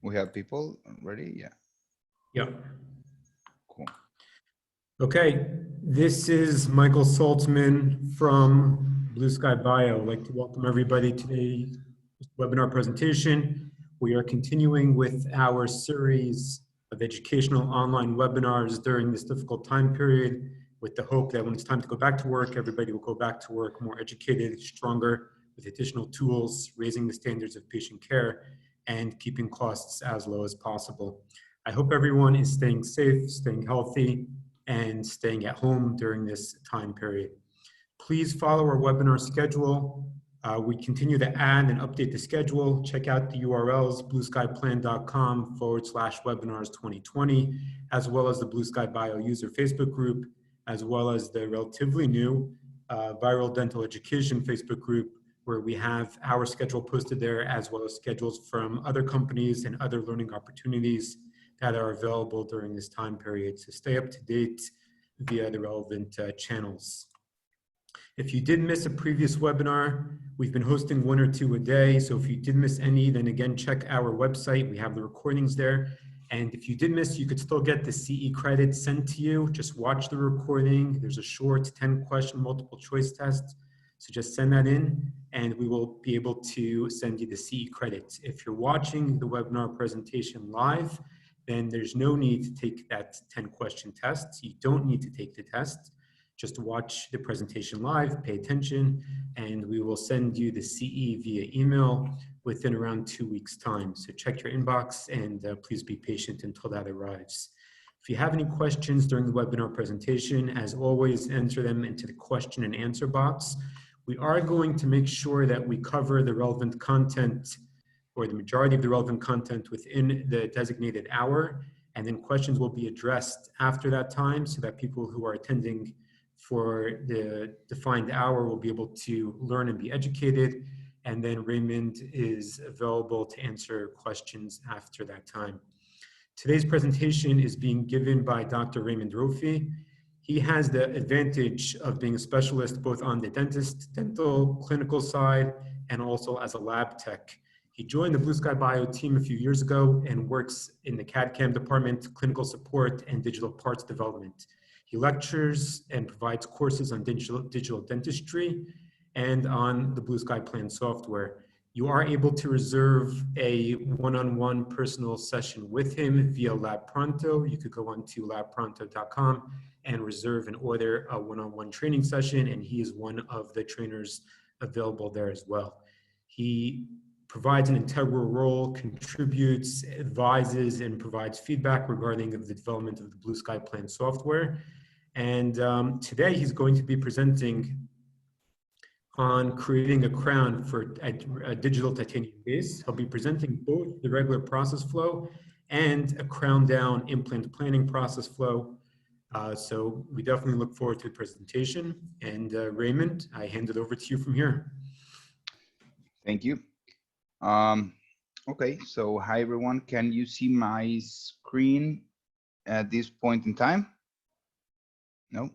We have people ready? Yeah. Yeah. Cool. Okay, this is Michael Saltzman from Blue Sky Bio. I'd like to welcome everybody to today's webinar presentation. We are continuing with our series of educational online webinars during this difficult time period with the hope that when it's time to go back to work, everybody will go back to work more educated, stronger, with additional tools, raising the standards of patient care, and keeping costs as low as possible. I hope everyone is staying safe, staying healthy, and staying at home during this time period. Please follow our webinar schedule. We continue to add and update the schedule. Check out the URLs, blueskyplan.com/webinars 2020, as well as the Blue Sky Bio user Facebook group, as well as the relatively new Viral Dental Education Facebook group, where we have our schedule posted there, as well as schedules from other companies and other learning opportunities that are available during this time period. So stay up to date via the relevant channels. If you did miss a previous webinar, we've been hosting 1 or 2 a day. So if you did miss any, then again, check our website. We have the recordings there. And if you did miss, you could still get the CE credit sent to you. Just watch the recording. There's a short 10-question multiple choice test. So just send that in and we will be able to send you the CE credit. If you're watching the webinar presentation live, then there's no need to take that 10-question test. You don't need to take the test. Just watch the presentation live, pay attention, and we will send you the CE via email within around 2 weeks' time. So check your inbox and please be patient until that arrives. If you have any questions during the webinar presentation, as always, enter them into the question and answer box. We are going to make sure that we cover the relevant content or the majority of the relevant content within the designated hour, and then questions will be addressed after that time so that people who are attending for the defined hour will be able to learn and be educated, and then Raymond is available to answer questions after that time. Today's presentation is being given by Dr. Raymond Rophie. He has the advantage of being a specialist both on the dental clinical side and also as a lab tech. He joined the Blue Sky Bio team a few years ago and works in the CADCAM department, clinical support, and digital parts development. He lectures and provides courses on digital dentistry and on the Blue Sky Plan software. You are able to reserve a one-on-one personal session with him via Lab Pronto. You could go on to labpronto.com and reserve and order a one-on-one training session, and he is one of the trainers available there as well. He provides an integral role, contributes, advises, and provides feedback regarding the development of the Blue Sky Plan software. And today he's going to be presenting on creating a crown for a digital titanium base. He'll be presenting both the regular process flow and a crown down implant planning process flow. So we definitely look forward to the presentation. And Raymond, I hand it over to you from here. Thank you. Okay, so hi everyone. Can you see my screen at this point in time? No.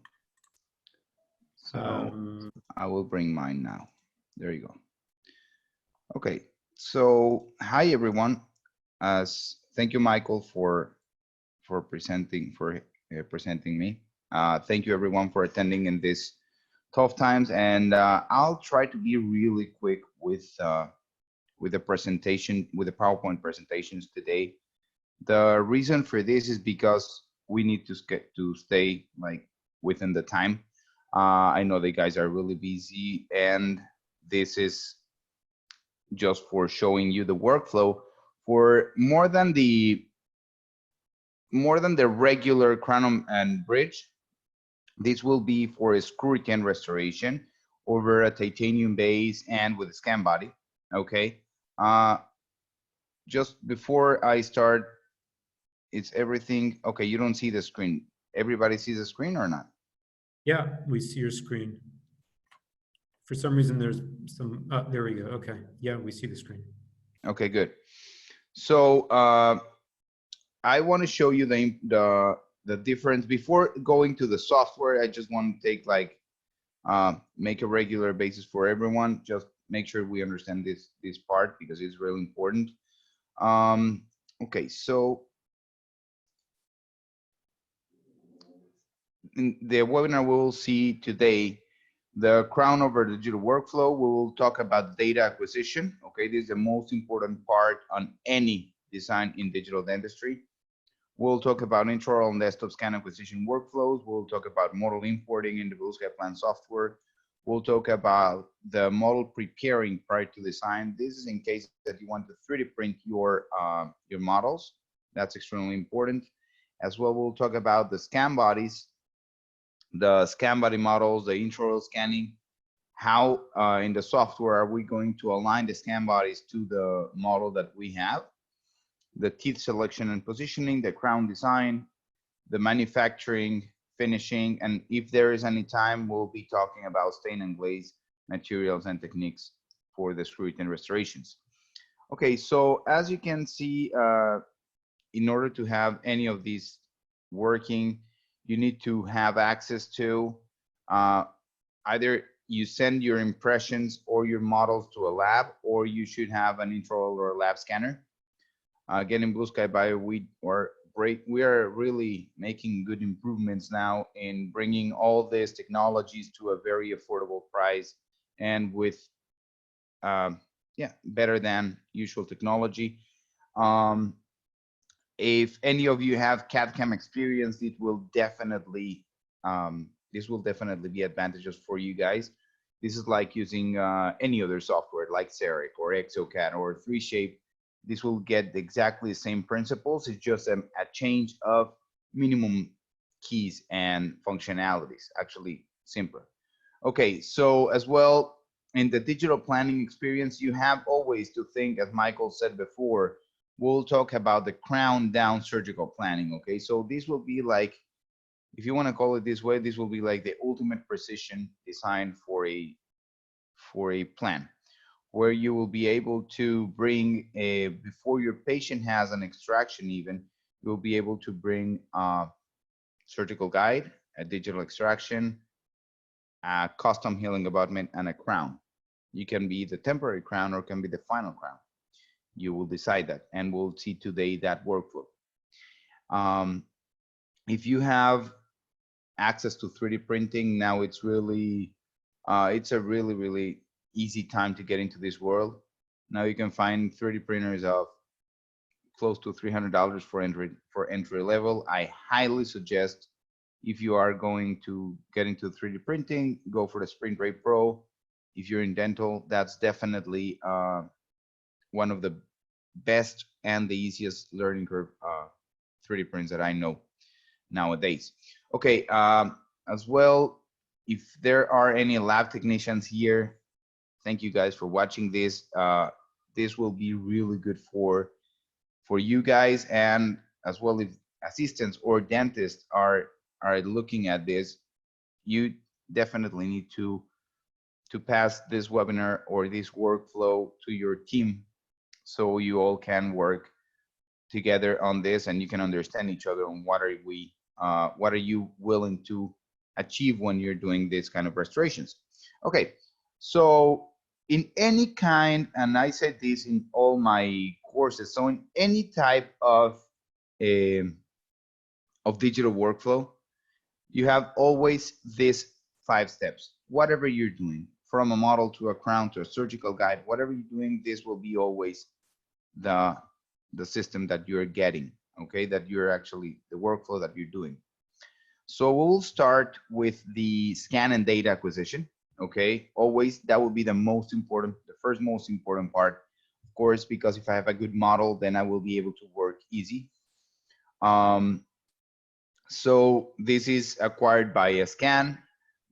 So I will bring mine now. There you go. Okay, so hi everyone. Thank you, Michael, for presenting me. Thank you everyone for attending in this tough times, and I'll try to be really quick with the presentation, with the PowerPoint presentations today. The reason for this is because we need to stay like within the time. I know the guys are really busy, and this is just for showing you the workflow for more than the regular crown and bridge. This will be for a screw retain restoration over a titanium base and with a Scanbody. Okay. Just before I start, it's everything okay? You don't see the screen. Everybody sees the screen or not? Yeah, we see your screen. For some reason, there's some, there we go. Okay, yeah, we see the screen. Okay, good. So I want to show you the difference. Before going to the software, I just want to take like, make a regular basis for everyone. Just make sure we understand this part because it's really important. Okay, so in the webinar we will see today the crown over digital workflow. We will talk about data acquisition. Okay, this is the most important part on any design in digital dentistry. We'll talk about intraoral and desktop scan acquisition workflows. We'll talk about model importing in the Blue Sky Plan software. We'll talk about the model preparing prior to design. This is in case that you want to 3D print your models. That's extremely important. As well, we'll talk about the Scanbodies, the Scanbody models, the intraoral scanning. How in the software are we going to align the Scanbodies to the model that we have? The teeth selection and positioning, the crown design, the manufacturing, finishing, and if there is any time, we'll be talking about stain and glaze materials and techniques for the screw-in restorations. Okay, so as you can see, in order to have any of these working, you need to have access to either you send your impressions or your models to a lab, or you should have an intraoral or a lab scanner. Again, in Blue Sky Bio, we are really making good improvements now in bringing all these technologies to a very affordable price and with better than usual technology. If any of you have CADCAM experience, it will definitely this will definitely be advantageous for you guys. This is like using any other software like CEREC or EXOCAD or 3Shape. This will get exactly the same principles. It's just a change of minimum keys and functionalities, actually simpler. Okay, so as well, in the digital planning experience, you have always to think, as Michael said before, we'll talk about the crown down surgical planning, okay? So this will be like, if you want to call it this way, this will be like the ultimate precision design for a plan, where you will be able to bring before your patient has an extraction even, you'll be able to bring a surgical guide, a digital extraction, a custom healing abutment, and a crown. You can be the temporary crown or can be the final crown. You will decide that, and we'll see today that workflow. If you have access to 3D printing, now it's really, it's a really easy time to get into this world. Now you can find 3D printers of close to $300 for entry level. I highly suggest, if you are going to get into 3D printing, go for the Sprint Ray Pro. If you're in dental, that's definitely one of the best and the easiest learning curve 3D prints that I know nowadays. Okay, as well, if there are any lab technicians here, thank you guys for watching this. This will be really good for you guys, and as well, if assistants or dentists are looking at this, you definitely need to pass this webinar or this workflow to your team, so you all can work together on this and you can understand each other on what are you willing to achieve when you're doing this kind of restorations. Okay, so in any kind, and I said this in all my courses, so in any type of digital workflow, you have always these 5 steps. Whatever you're doing, from a model to a crown to a surgical guide, whatever you're doing, this will be always the system that you're getting, okay, that you're actually, the workflow that you're doing. So we'll start with the scan and data acquisition, okay? Always, that will be the most important, the first most important part, of course, because if I have a good model, then I will be able to work easy. So this is acquired by a scan,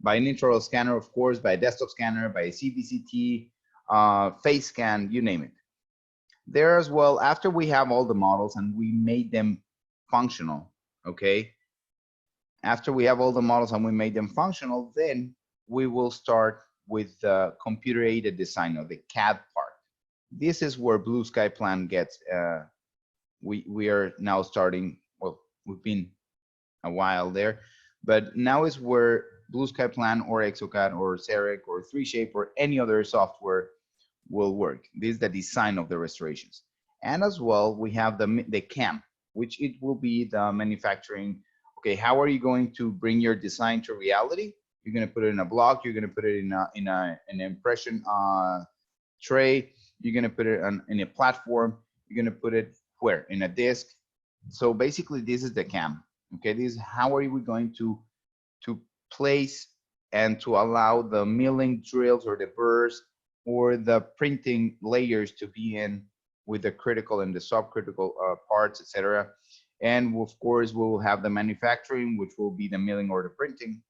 by an intraoral scanner, of course, by a desktop scanner, by a CBCT, face scan, you name it. There as well, after we have all the models and we made them functional, okay? After we have all the models and we made them functional, then we will start with the computer-aided design, or the CAD part. This is where Blue Sky Plan gets, we are now starting, well, we've been a while there, but now is where Blue Sky Plan or EXOCAD or CEREC or 3Shape or any other software will work. This is the design of the restorations. And as well, we have the CAM, which it will be the manufacturing. Okay, how are you going to bring your design to reality? You're going to put it in a block. You're going to put it in an impression tray. You're going to put it in a platform. You're going to put it where? In a disk. So basically, this is the CAM. Okay, this is how are we going to place and to allow the milling drills or the burrs or the printing layers to be in with the critical and the subcritical parts, etc. And of course, we will have the manufacturing, which will be the milling or the printing.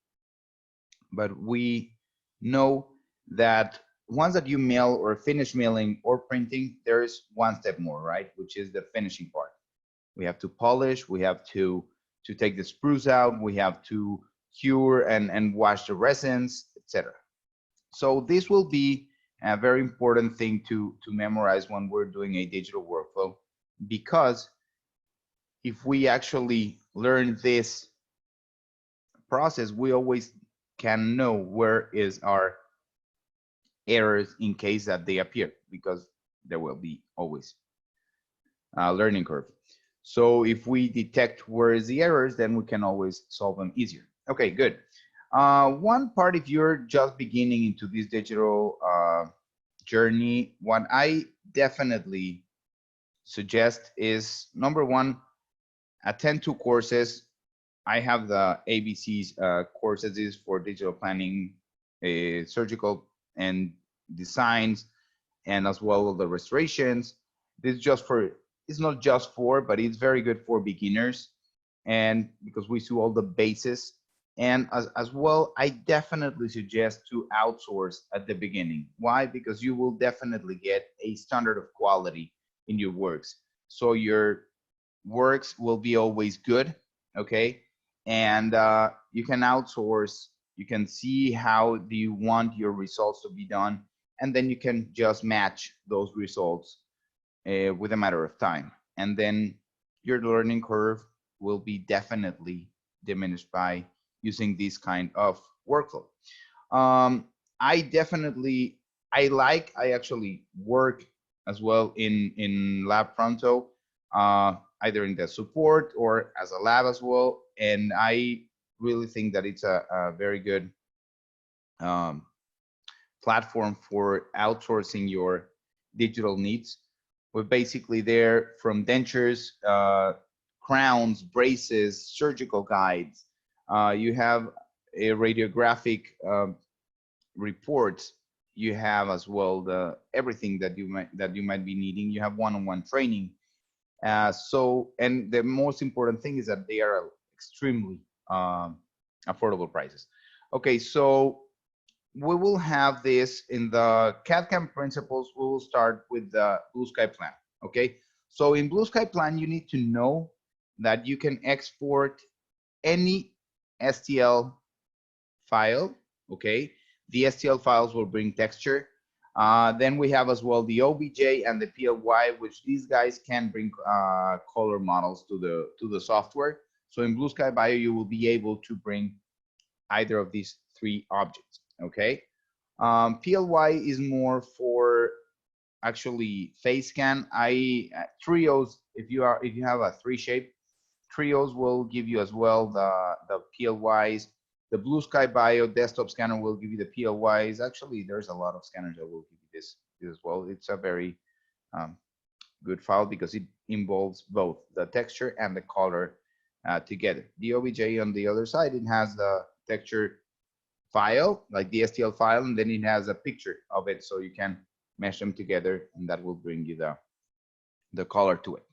But we know that once that you mill or finish milling or printing, there's one step more, right? Which is the finishing part. We have to polish, we have to take the sprues out, we have to cure and wash the resins, etc. So this will be a very important thing to memorize when we're doing a digital workflow, because if we actually learn this process, we always can know where is our errors in case that they appear, because there will be always a learning curve. So if we detect where is the errors, then we can always solve them easier. Okay, good. One part, if you're just beginning into this digital journey, what I definitely suggest is, number one, attend 2 courses. I have the ABC's courses. This is for digital planning, surgical and designs, and as well as the restorations. This is just for, it's not just for, but it's very good for beginners, and because we see all the bases. And as well, I definitely suggest to outsource at the beginning. Why? Because you will definitely get a standard of quality in your works. So your works will be always good, okay? And you can outsource, you can see how do you want your results to be done, and then you can just match those results with a matter of time. And then your learning curve will be definitely diminished by using this kind of workflow. I actually work as well in Lab Pronto, either in the support or as a lab as well. And I really think that it's a very good platform for outsourcing your digital needs. We're basically there from dentures, crowns, braces, surgical guides. You have a radiographic reports. You have as well the everything that you might be needing. You have one-on-one training. So, and the most important thing is that they are extremely affordable prices. Okay, so we will have this in the CADCAM principles. We will start with the Blue Sky Plan. Okay, so in Blue Sky Plan, you need to know that you can export any STL file. Okay, the STL files will bring texture. Then we have as well the OBJ and the PLY, which these guys can bring color models to the software. So in Blue Sky Bio, you will be able to bring either of these 3 objects. Okay, PLY is more for actually face scan. Trios, if you have a 3 shape, Trios will give you as well the PLYs. The Blue Sky Bio desktop scanner will give you the PLYs. Actually, there's a lot of scanners that will give you this as well. It's a very good file because it involves both the texture and the color together. The OBJ on the other side, it has the texture file, like the STL file, and then it has a picture of it, so you can mesh them together, and that will bring you the color to it.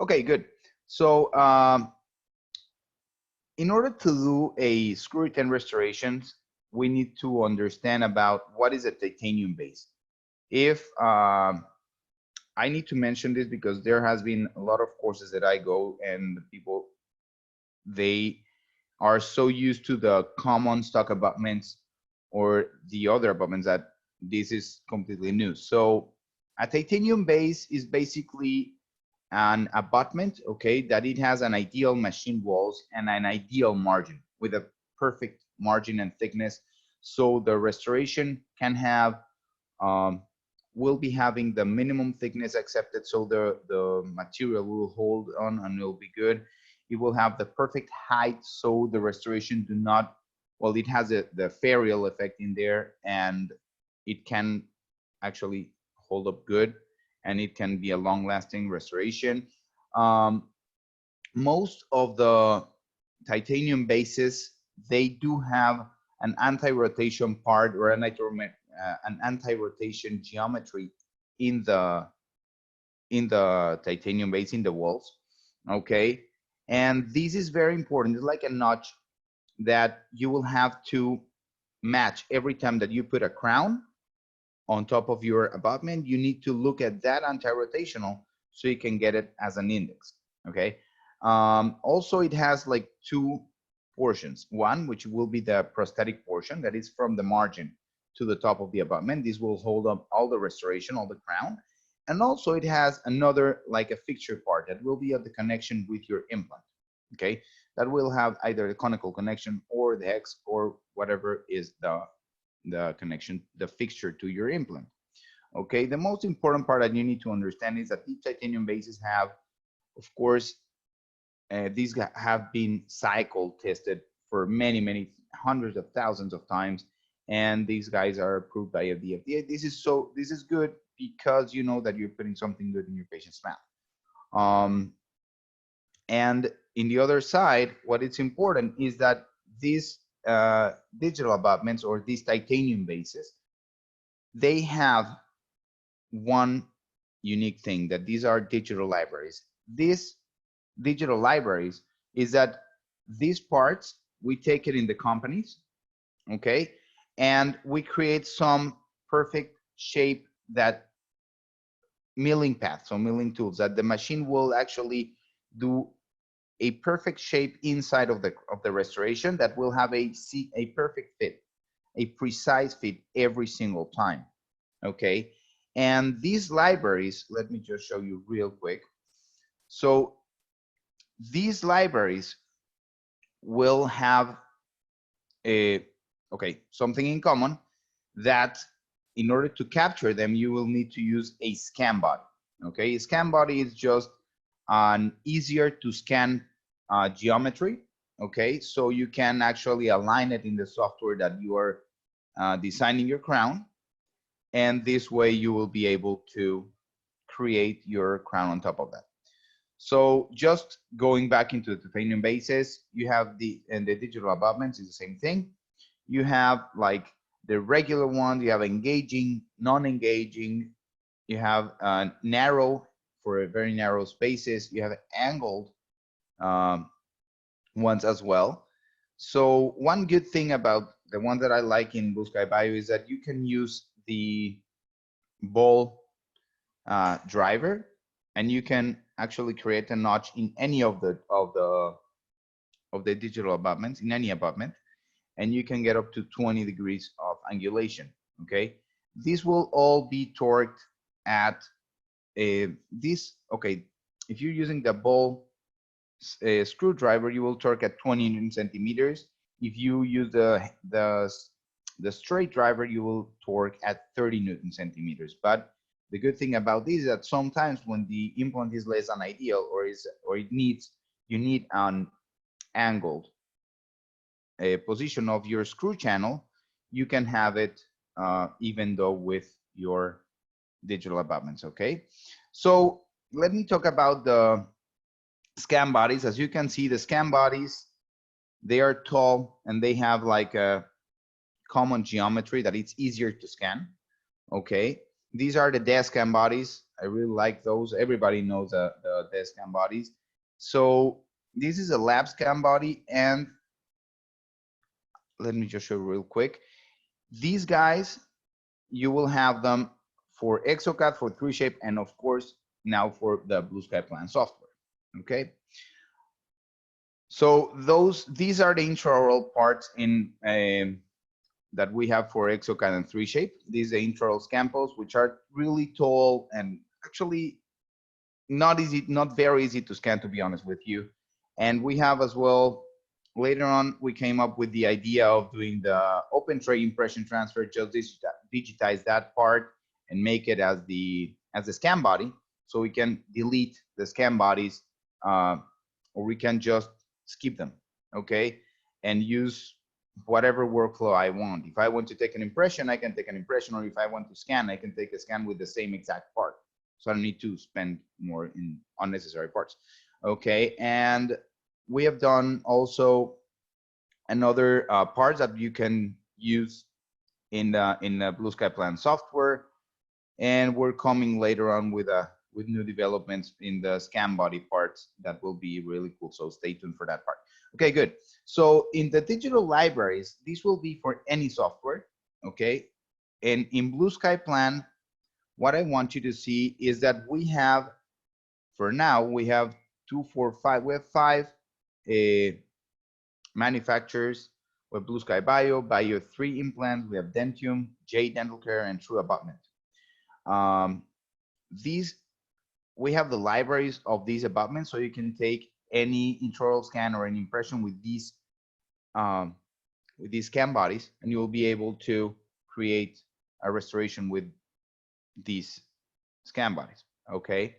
Okay, good. So in order to do a screw return restorations, we need to understand about what is a titanium base. If I need to mention this because there has been a lot of courses that I go, and the people, they are so used to the common stock abutments or the other abutments that this is completely new. So a titanium base is basically an abutment, okay, that it has an ideal machine walls and an ideal margin with a perfect margin and thickness. So the restoration can have will be having the minimum thickness accepted, so the material will hold on and will be good. It will have the perfect height, so the restoration do not, well, it has the ferial effect in there, and it can actually hold up good, and it can be a long-lasting restoration. Most of the titanium bases, they do have an anti-rotation part or an anti-rotation geometry in the titanium base, in the walls, okay? And this is very important. It's like a notch that you will have to match every time that you put a crown on top of your abutment. You need to look at that anti-rotational so you can get it as an index, okay? Also, it has like two portions. One, which will be the prosthetic portion, that is from the margin to the top of the abutment. This will hold up all the restoration, all the crown. And also it has another, like a fixture part that will be at the connection with your implant, okay? That will have either the conical connection or the hex or whatever is the connection, the fixture to your implant, okay? The most important part that you need to understand is that these titanium bases have, of course, these have been cycle tested for many hundreds of thousands of times, and these guys are approved by the FDA. This is good because you know that you're putting something good in your patient's mouth. And in the other side, what is important is that these digital abutments or these titanium bases, they have one unique thing, that these are digital libraries. These digital libraries is that these parts, we take it in the companies, okay? And we create some perfect shape, that milling path, so milling tools, that the machine will actually do a perfect shape inside of the restoration that will have a perfect fit, a precise fit every single time, okay? And these libraries, let me just show you real quick. So these libraries will have something in common, that in order to capture them, you will need to use a Scanbody, okay? A Scanbody is just an easier to scan geometry, okay? So you can actually align it in the software that you are designing your crown, and this way you will be able to create your crown on top of that. So just going back into the titanium bases, you have the digital abutments is the same thing. You have like the regular one, you have engaging, non-engaging, you have narrow for very narrow spaces, you have angled ones as well. So one good thing about the one that I like in Blue Sky Bio is that you can use the ball driver, and you can actually create a notch in any of the digital abutments, in any abutment, and you can get up to 20 degrees of angulation, okay? This will all be torqued at if you're using the ball screwdriver, you will torque at 20 Newton centimeters. If you use the straight driver, you will torque at 30 Newton centimeters. But the good thing about this is that sometimes when the implant is less than ideal, or you need an angled position of your screw channel, you can have it even though with your digital abutments, okay? So let me talk about the Scanbodies. As you can see, the Scanbodies, they are tall and they have like a common geometry that it's easier to scan, okay? These are the desk Scanbodies. I really like those. Everybody knows the desk Scanbodies. So this is a Lab Scanbody, and let me just show you real quick. These guys, you will have them for EXOCAD, for 3Shape, and of course, now for the Blue Sky Plan software, okay? So these are the intraoral parts in that we have for EXOCAD and 3Shape. These are intraoral Scanpost, which are really tall and actually not very easy to scan, to be honest with you. And we have as well, later on, we came up with the idea of doing the open tray impression transfer, just digitize that part and make it as the scan body, so we can delete the scan bodies, or we can just skip them, okay, and use whatever workflow I want. If I want to take an impression, I can take an impression, or if I want to scan, I can take a scan with the same exact part. So I don't need to spend more in unnecessary parts. Okay, and we have done also another parts that you can use in the Blue Sky Plan software, and we're coming later on with new developments in the Scanbody parts that will be really cool. So stay tuned for that part. Okay, good. So in the digital libraries, this will be for any software, okay? And in Blue Sky Plan, what I want you to see is that we have, for now, we have 2, 4, 5. We have 5 manufacturers with Blue Sky Bio, Bio 3 implants. We have Dentium, J Dental Care, and True Abutment. We have the libraries of these abutments, so you can take any intraoral scan or an impression with these scan bodies, and you will be able to create a restoration with these scan bodies. Okay.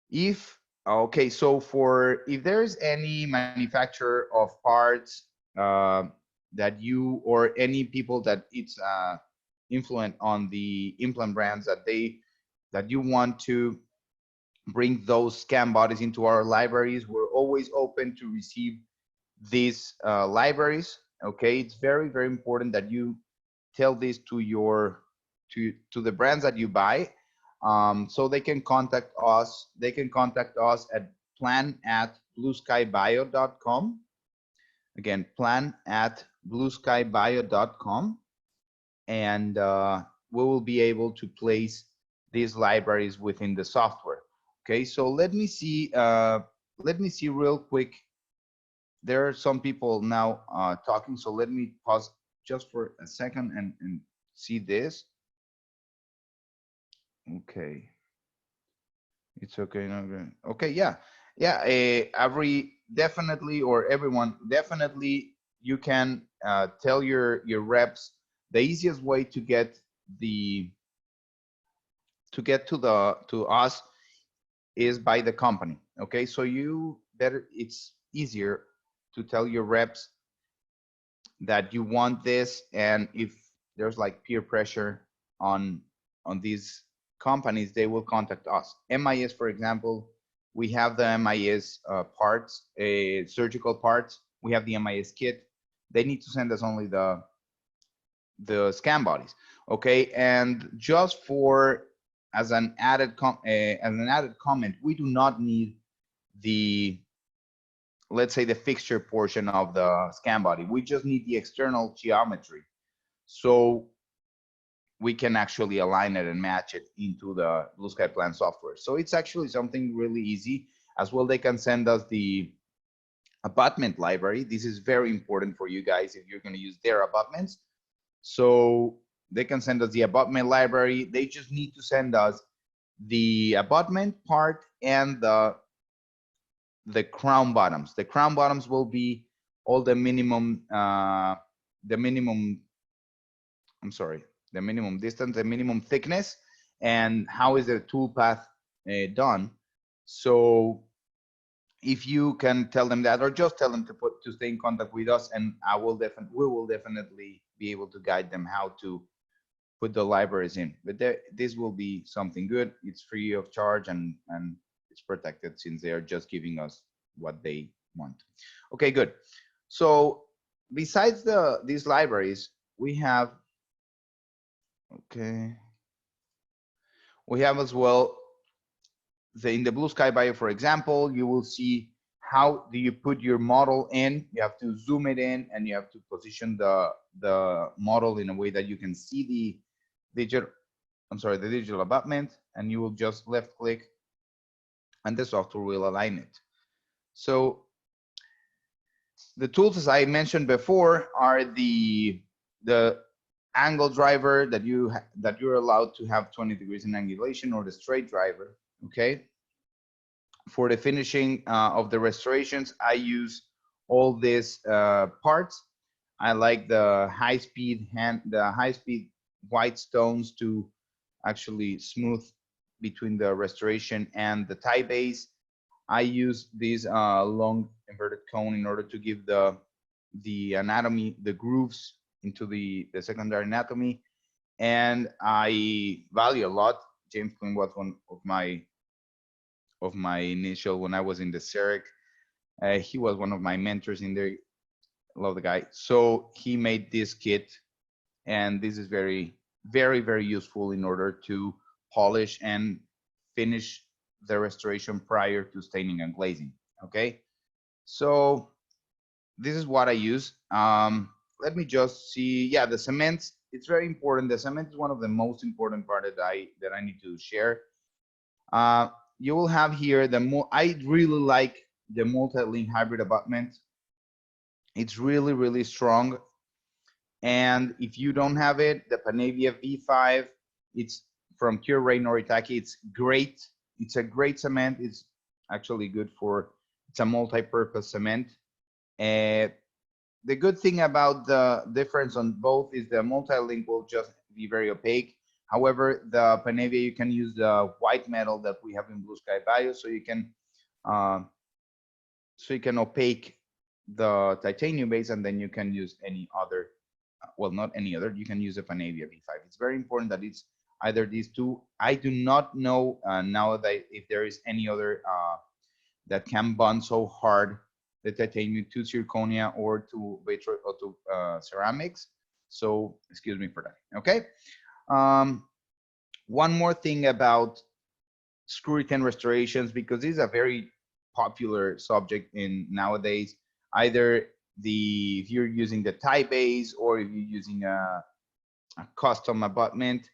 If there's any manufacturer of parts that you, or any people that it's influent on the implant brands that you want to bring those scan bodies into our libraries, we're always open to receive these libraries. Okay, it's very, very important that you tell this to the brands that you buy, so they can contact us. They can contact us at plan@blueskybio.com. Again, plan@blueskybio.com, and we will be able to place these libraries within the software. Okay, so let me see real quick. There are some people now talking, so let me pause just for a second and see this. Okay, it's okay. Okay, yeah. Everyone, definitely you can tell your reps the easiest way to get to us is by the company. Okay, so it's easier to tell your reps that you want this, and if there's like peer pressure on these companies, they will contact us. MIS, for example, we have the MIS parts, surgical parts. We have the MIS kit. They need to send us only the scan bodies. Okay, and just as an added comment, we do not need let's say the fixture portion of the scan body. We just need the external geometry, so we can actually align it and match it into the Blue Sky Plan software. So it's actually something really easy. As well, they can send us the abutment library. This is very important for you guys if you're going to use their abutments. So they can send us the abutment library. They just need to send us the abutment part and the crown bottoms. The crown bottoms will be all the minimum distance, the minimum thickness, and how is the tool path done. So if you can tell them that, or just tell them to stay in contact with us, and we will definitely be able to guide them how to put the libraries in. But this will be something good. It's free of charge, and it's protected since they are just giving us what they want. Okay, good. So besides these libraries, we have as well in the Blue Sky Bio, for example, you will see how do you put your model in. You have to zoom it in, and you have to position the model in a way that you can see the digital abutment, and you will just left click and the software will align it. So the tools, as I mentioned before, are the angle driver that you're allowed to have 20 degrees in angulation, or the straight driver. Okay. For the finishing of the restorations, I use all these parts. I like the high-speed white stones to actually smooth between the restoration and the tie base. I use this long inverted cone in order to give the anatomy, the grooves into the secondary anatomy. And I value a lot. James Quinn was one of my initial, when I was in the CEREC. He was one of my mentors in there. Love the guy. So he made this kit, and this is very, very, very useful in order to polish and finish the restoration prior to staining and glazing. Okay, so this is what I use. Let me just see. Yeah, the cement, it's very important. The cement is one of the most important part that I need to share. You will have here I really like the multi-link hybrid abutment. It's really, really strong. And if you don't have it, the Panavia V5, it's from Kyorai Noritake. It's great. It's a great cement. It's actually good for, it's a multi-purpose cement. The good thing about the difference on both is the multi-link will just be very opaque. However, the Panavia, you can use the white metal that we have in Blue Sky Bio, so you can opaque the titanium base, and then you can use any other, well, not any other, you can use a Panavia V5. It's very important that it's either these two. I do not know nowadays if there is any other that can bond so hard the titanium to zirconia or to vitro or to ceramics. So excuse me for that. Okay. One more thing about screw retain restorations, because this is a very popular subject in nowadays. Either if you're using the tie base or if you're using a custom abutment,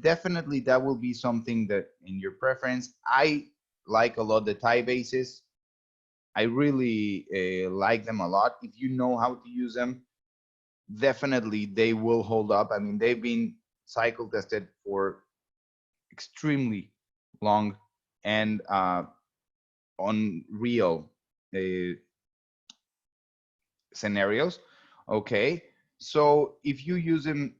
definitely that will be something that in your preference. I like a lot the tie bases. I really like them a lot. If you know how to use them, definitely they will hold up. I mean, they've been cycle tested for extremely long and on real scenarios. Okay, so if you use them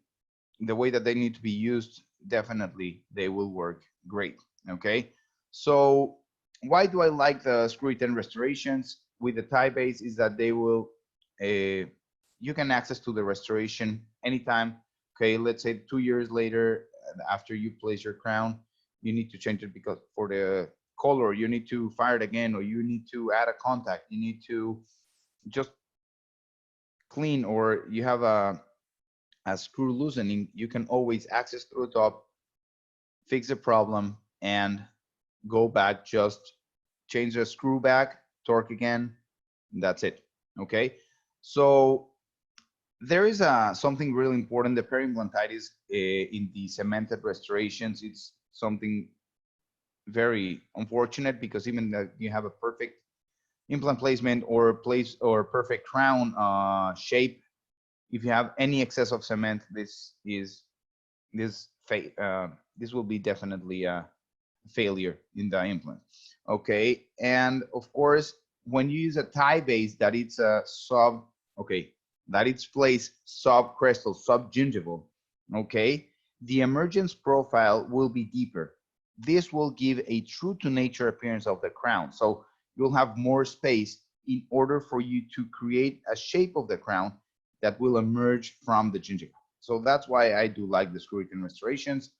the way that they need to be used, definitely they will work great. Okay, so why do I like the screw retain restorations with the tie base is that they will you can access to the restoration anytime. Okay, let's say 2 years later, after you place your crown, you need to change it because for the color you need to fire it again, or you need to add a contact, you need to just clean, or you have a screw loosening, you can always access through the top, fix the problem, and go back, just change the screw back, torque again, that's it. Okay, so there is something really important, the periimplantitis in the cemented restorations. It's something very unfortunate because even that you have a perfect implant placement or perfect crown shape, if you have any excess of cement, this will be definitely a failure in the implant. Okay, and of course, when you use a tie base that it's that it's placed subcrestal, subgingival, okay, the emergence profile will be deeper. This will give a true to nature appearance of the crown. So you'll have more space in order for you to create a shape of the crown that will emerge from the gingiva. So that's why I do like the screw retain restorations.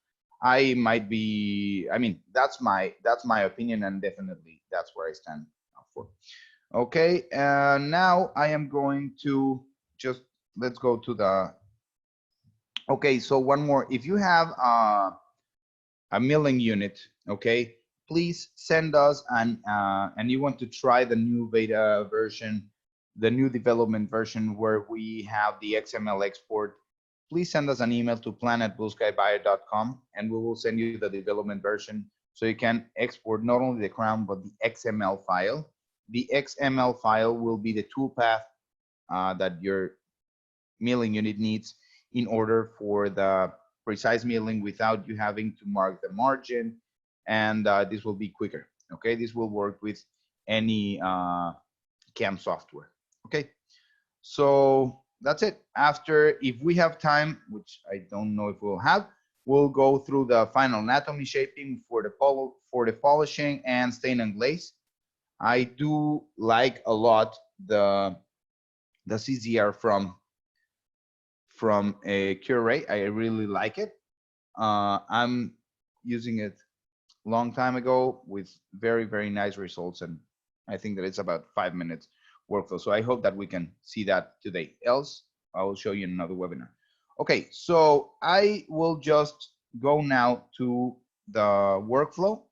I might be, I mean, that's my opinion, and definitely that's where I stand for. Okay, now I am going to just, let's go to the, okay, so one more. If you have a milling unit, okay, please send us and you want to try the new beta version, the new development version where we have the XML export, please send us an email to plan@blueskybio.com and we will send you the development version so you can export not only the crown but the XML file. The XML file will be the toolpath that your milling unit needs in order for the precise milling without you having to mark the margin, and this will be quicker. Okay, this will work with any CAM software. Okay, so that's it. After, if we have time, which I don't know if we'll have, we'll go through the final anatomy shaping for the polishing and stain and glaze. I do like a lot the CZR from a CEREC. I really like it. I'm using it a long time ago with very, very nice results, and I think that it's about 5 minutes workflow. So I hope that we can see that today. Else, I will show you in another webinar. Okay, so I will just go now to the workflow.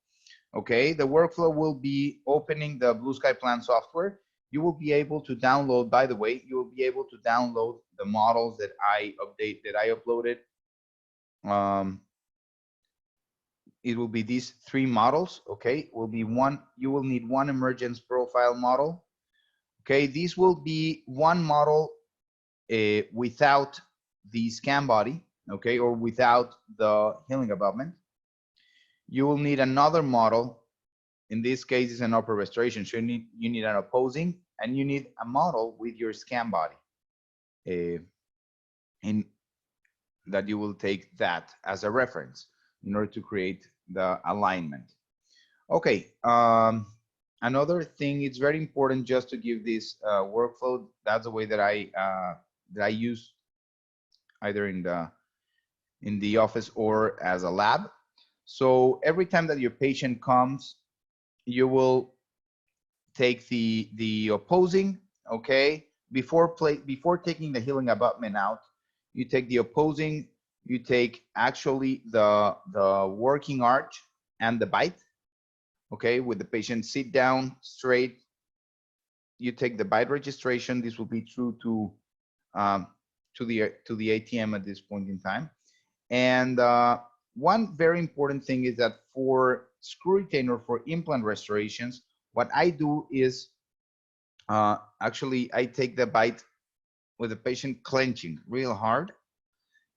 Okay, the workflow will be opening the Blue Sky Plan software. You will be able to download, by the way, you will be able to download the models that I uploaded. It will be these 3 models. Okay, will be one. You will need one emergence profile model. Okay, this will be one model without the Scanbody, okay, or without the healing abutment. You will need another model. In this case, it's an upper restoration. So you need an opposing, and you need a model with your Scanbody. In that you will take that as a reference in order to create the alignment. Okay. Another thing, it's very important just to give this workflow. That's the way that I use either in the office or as a lab. So every time that your patient comes, you will take the opposing, okay? Before taking the healing abutment out, you take the opposing, you take actually the working arch and the bite, okay? With the patient sit down straight, you take the bite registration. This will be true to the ATM at this point in time. And one very important thing is that for screw retainer for implant restorations, what I do is actually I take the bite with the patient clenching real hard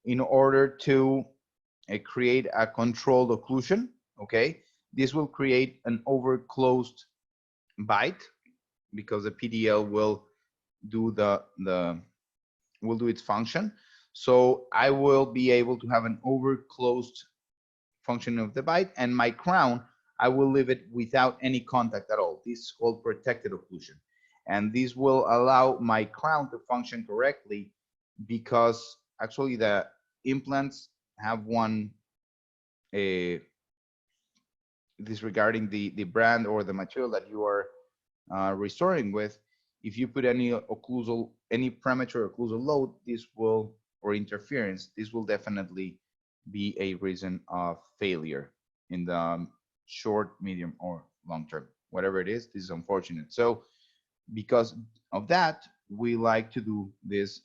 in order to create a controlled occlusion. Okay, this will create an overclosed bite because the PDL will do will do its function. So I will be able to have an overclosed function of the bite, and my crown, I will leave it without any contact at all. This is called protected occlusion. And this will allow my crown to function correctly because actually the implants have one, disregarding the brand or the material that you are restoring with, if you put any premature occlusal load, this will, or interference, this will definitely be a reason of failure in the short, medium, or long term. Whatever it is, this is unfortunate. So because of that, we like to do this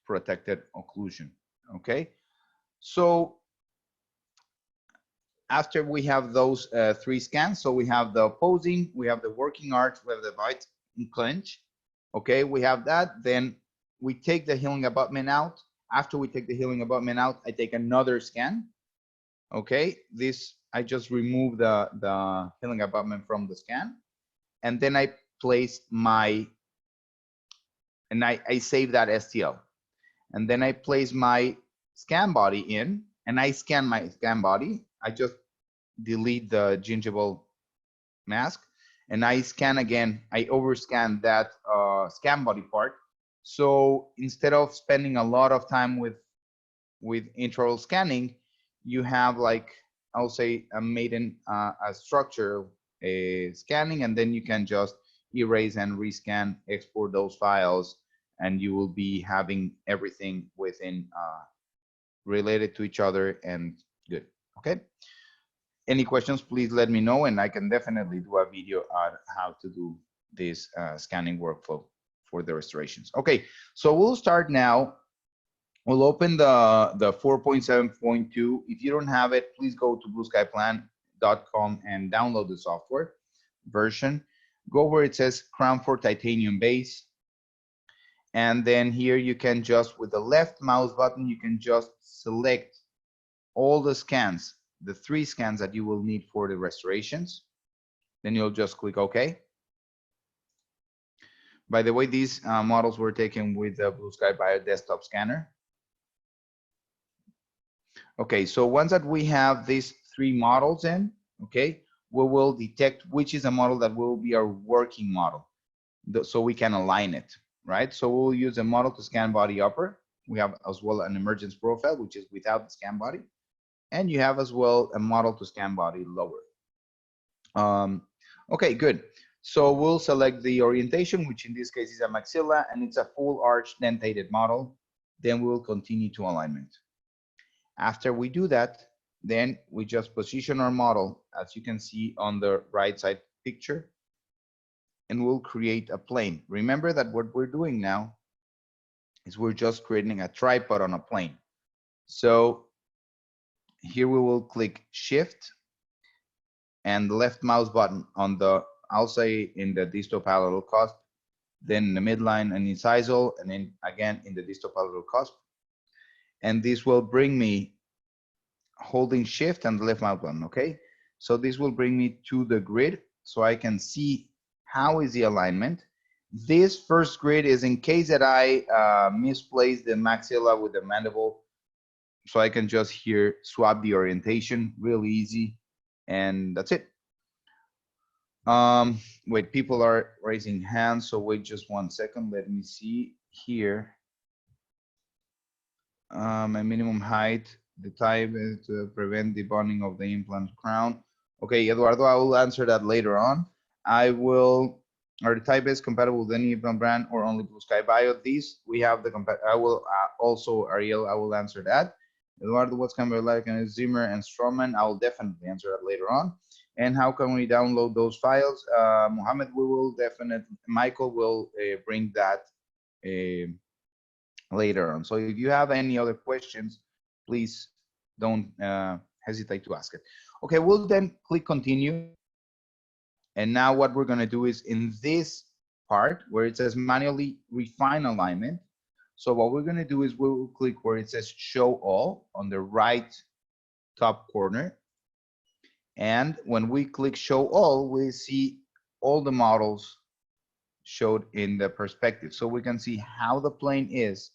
protected occlusion. Okay, so after we have those 3 scans, so we have the opposing, we have the working arch, we have the bite and clench. Okay, we have that. Then we take the healing abutment out. After we take the healing abutment out, I take another scan. Okay, this, I just remove the healing abutment from the scan, and then I place my, and I save that STL, and then I place my Scanbody in, and I scan my Scanbody. I just delete the gingival mask, and I scan again. I overscan that Scanbody part. So instead of spending a lot of time with intraoral scanning, you have, like, I'll say a maiden a structure scanning, and then you can just erase and rescan, export those files, and you will be having everything within related to each other and good. Okay. Any questions, please let me know, and I can definitely do a video on how to do this scanning workflow for the restorations. Okay, so we'll start now. We'll open the 4.7.2. If you don't have it, please go to BlueSkyPlan.com and download the software version. Go where it says Crown for Titanium Base. And then here you can just, with the left mouse button, you can just select all the scans, the 3 scans that you will need for the restorations. Then you'll just click OK. By the way, these models were taken with the Blue Sky Bio desktop scanner. Okay, so once that we have these three models in, okay, we will detect which is a model that will be our working model, so we can align it, right? So we'll use a model to scan body upper. We have as well an emergence profile, which is without the scan body. And you have as well a model to scan body lower. Okay, good. So we'll select the orientation, which in this case is a maxilla, and it's a full arch dentated model. Then we'll continue to alignment. After we do that, then we just position our model, as you can see on the right side picture, and we'll create a plane. Remember that what we're doing now is we're just creating a tripod on a plane. So here we will click Shift and the left mouse button on the, I'll say in the distal palatal cusp, then in the midline and incisal, and then again in the distal palatal cusp. And this will bring me, holding Shift and the left mouse button, okay? So this will bring me to the grid so I can see how is the alignment. This first grid is in case that I misplace the maxilla with the mandible, so I can just here swap the orientation, really easy, and that's it. Wait, people are raising hands, so wait just 1 second. Let me see here. My minimum height, the type is to prevent debonding of the implant crown. Okay, Eduardo, I will answer that later on. I will, are the type is compatible with any implant brand or only Blue Sky Bio? These, we have the, I will also, Ariel, I will answer that. Eduardo, what's kind of like a Zimmer and Stroman? I will definitely answer that later on. And how can we download those files? Mohammed, we will definitely, Michael will bring that later on. So if you have any other questions, please don't hesitate to ask it. Okay, we'll then click continue. And now what we're gonna do is in this part where it says manually refine alignment. So what we're gonna do is we'll click where it says show all on the right top corner. And when we click show all, we see all the models showed in the perspective. So we can see how the plane is,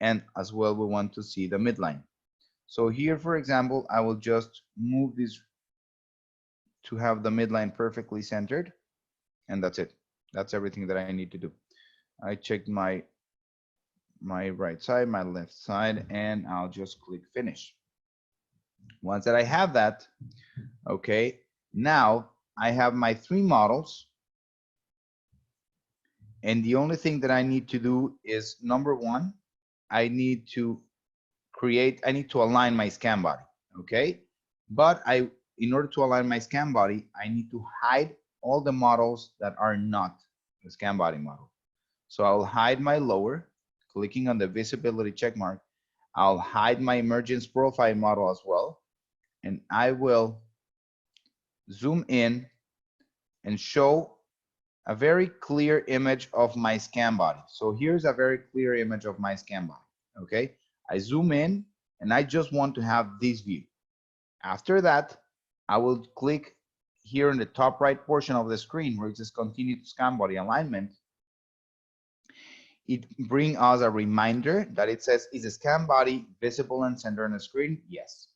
and as well we want to see the midline. So here, for example, I will just move this to have the midline perfectly centered, and that's it. That's everything that I need to do. I checked my right side, my left side, and I'll just click finish. Once that I have that, okay, now I have my three models, and the only thing that I need to do is number one, I need to align my scan body, okay? But in order to align my scan body, I need to hide all the models that are not the scan body model. So I'll hide my lower, clicking on the visibility check mark. I'll hide my emergence profile model as well. And I will zoom in and show a very clear image of my scan body. So here's a very clear image of my scan body, okay? I zoom in and I just want to have this view. After that, I will click here in the top right portion of the screen where it says continue to scan body alignment. It brings us a reminder that it says, is the scan body visible and centered on the screen? Yes.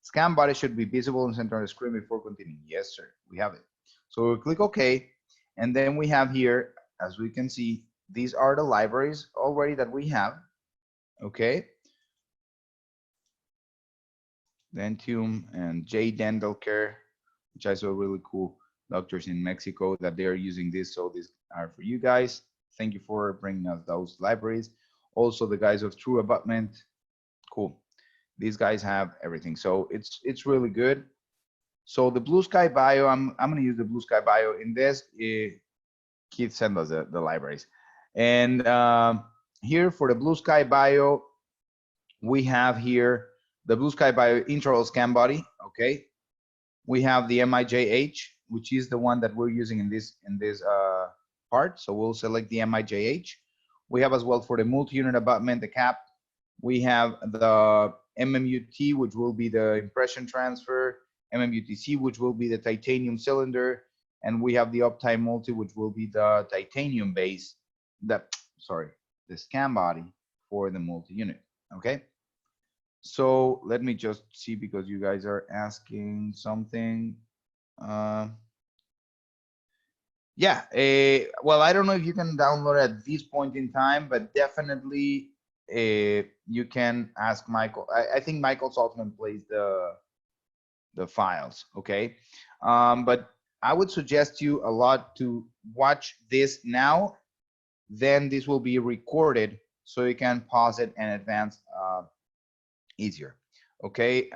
Scan body should be visible and centered on the screen before continuing. Yes, sir, we have it. So we'll click OK. And then we have here, as we can see, these are the libraries already that we have. Okay. Dentium and J Dental Care, which I saw really cool doctors in Mexico that they are using this. So these are for you guys. Thank you for bringing us those libraries. Also the guys of True Abutment. Cool. These guys have everything. So it's really good. So the Blue Sky Bio, I'm going to use the Blue Sky Bio in this. Keith sent us the libraries. And here for the Blue Sky Bio, we have here the Blue Sky Bio Intraoral Scanbody, okay? We have the MIJH, which is the one that we're using in this part. So we'll select the MIJH. We have as well for the multi-unit abutment, the cap. We have the MMUT, which will be the impression transfer, MMUTC, which will be the titanium cylinder, and we have the Uptime Multi, which will be the titanium base, the scan body for the multi-unit, okay? So let me just see, because you guys are asking something. Yeah, well, I don't know if you can download at this point in time, but definitely you can ask Michael. I think Michael Saltzman plays the files, okay? But I would suggest you a lot to watch this now. Then this will be recorded, so you can pause it and advance easier. Okay,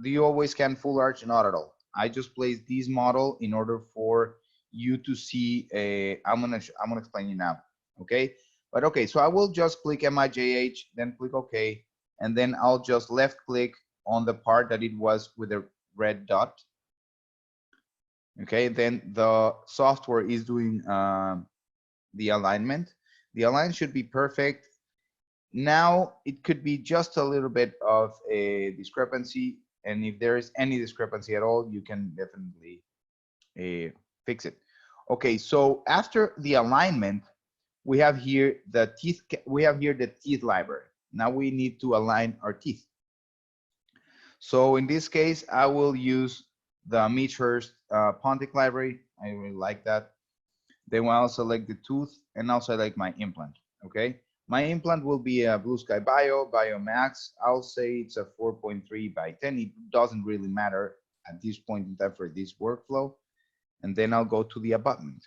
do you always scan full arch? Not at all. I just placed this model in order for you to see a, I'm gonna explain you now. Okay, but okay, so I will just click MIJH, then click OK, and then I'll just left click on the part that it was with a red dot. Okay, then the software is doing the alignment. The alignment should be perfect. Now it could be just a little bit of a discrepancy, and if there is any discrepancy at all, you can definitely fix it. Okay, so after the alignment, we have here the teeth. We have here the teeth library. Now we need to align our teeth. So in this case, I will use the Meachhurst Pontic library. I really like that. Then I'll select the tooth, and I'll select my implant. Okay. My implant will be a Blue Sky Bio Max. I'll say it's a 4.3 by 10. It doesn't really matter at this point in time for this workflow. And then I'll go to the abutment.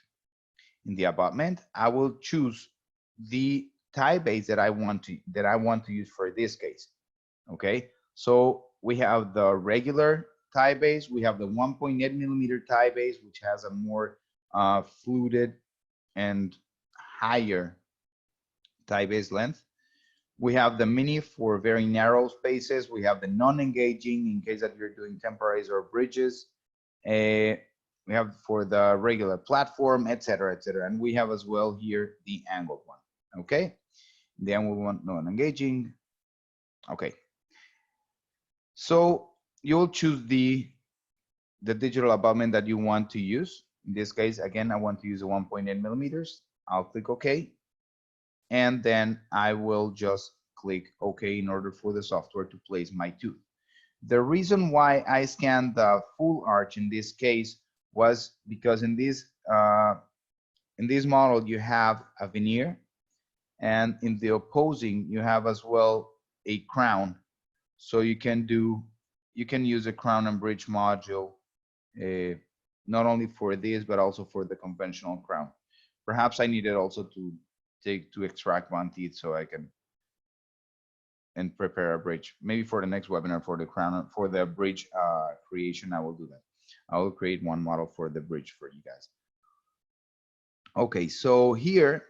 In the abutment, I will choose the tie base that I want to use for this case. Okay. So we have the regular tie base. We have the 1.8 millimeter tie base, which has a more fluted and higher tie base length. We have the mini for very narrow spaces. We have the non-engaging in case that you're doing temporaries or bridges. We have for the regular platform, etc., etc. And we have as well here the angled one. Okay. Then we want non-engaging. Okay. So you'll choose the digital abutment that you want to use. In this case, again, I want to use a 1.8 millimeters. I'll click OK. And then I will just click OK in order for the software to place my tooth. The reason why I scanned the full arch in this case was because in this model you have a veneer, and in the opposing you have as well a crown. So you can use a crown and bridge module not only for this but also for the conventional crown. Perhaps I needed also to extract one teeth so I can and prepare a bridge. Maybe for the next webinar for the crown, for the bridge creation, I will do that. I will create one model for the bridge for you guys. Okay, so here,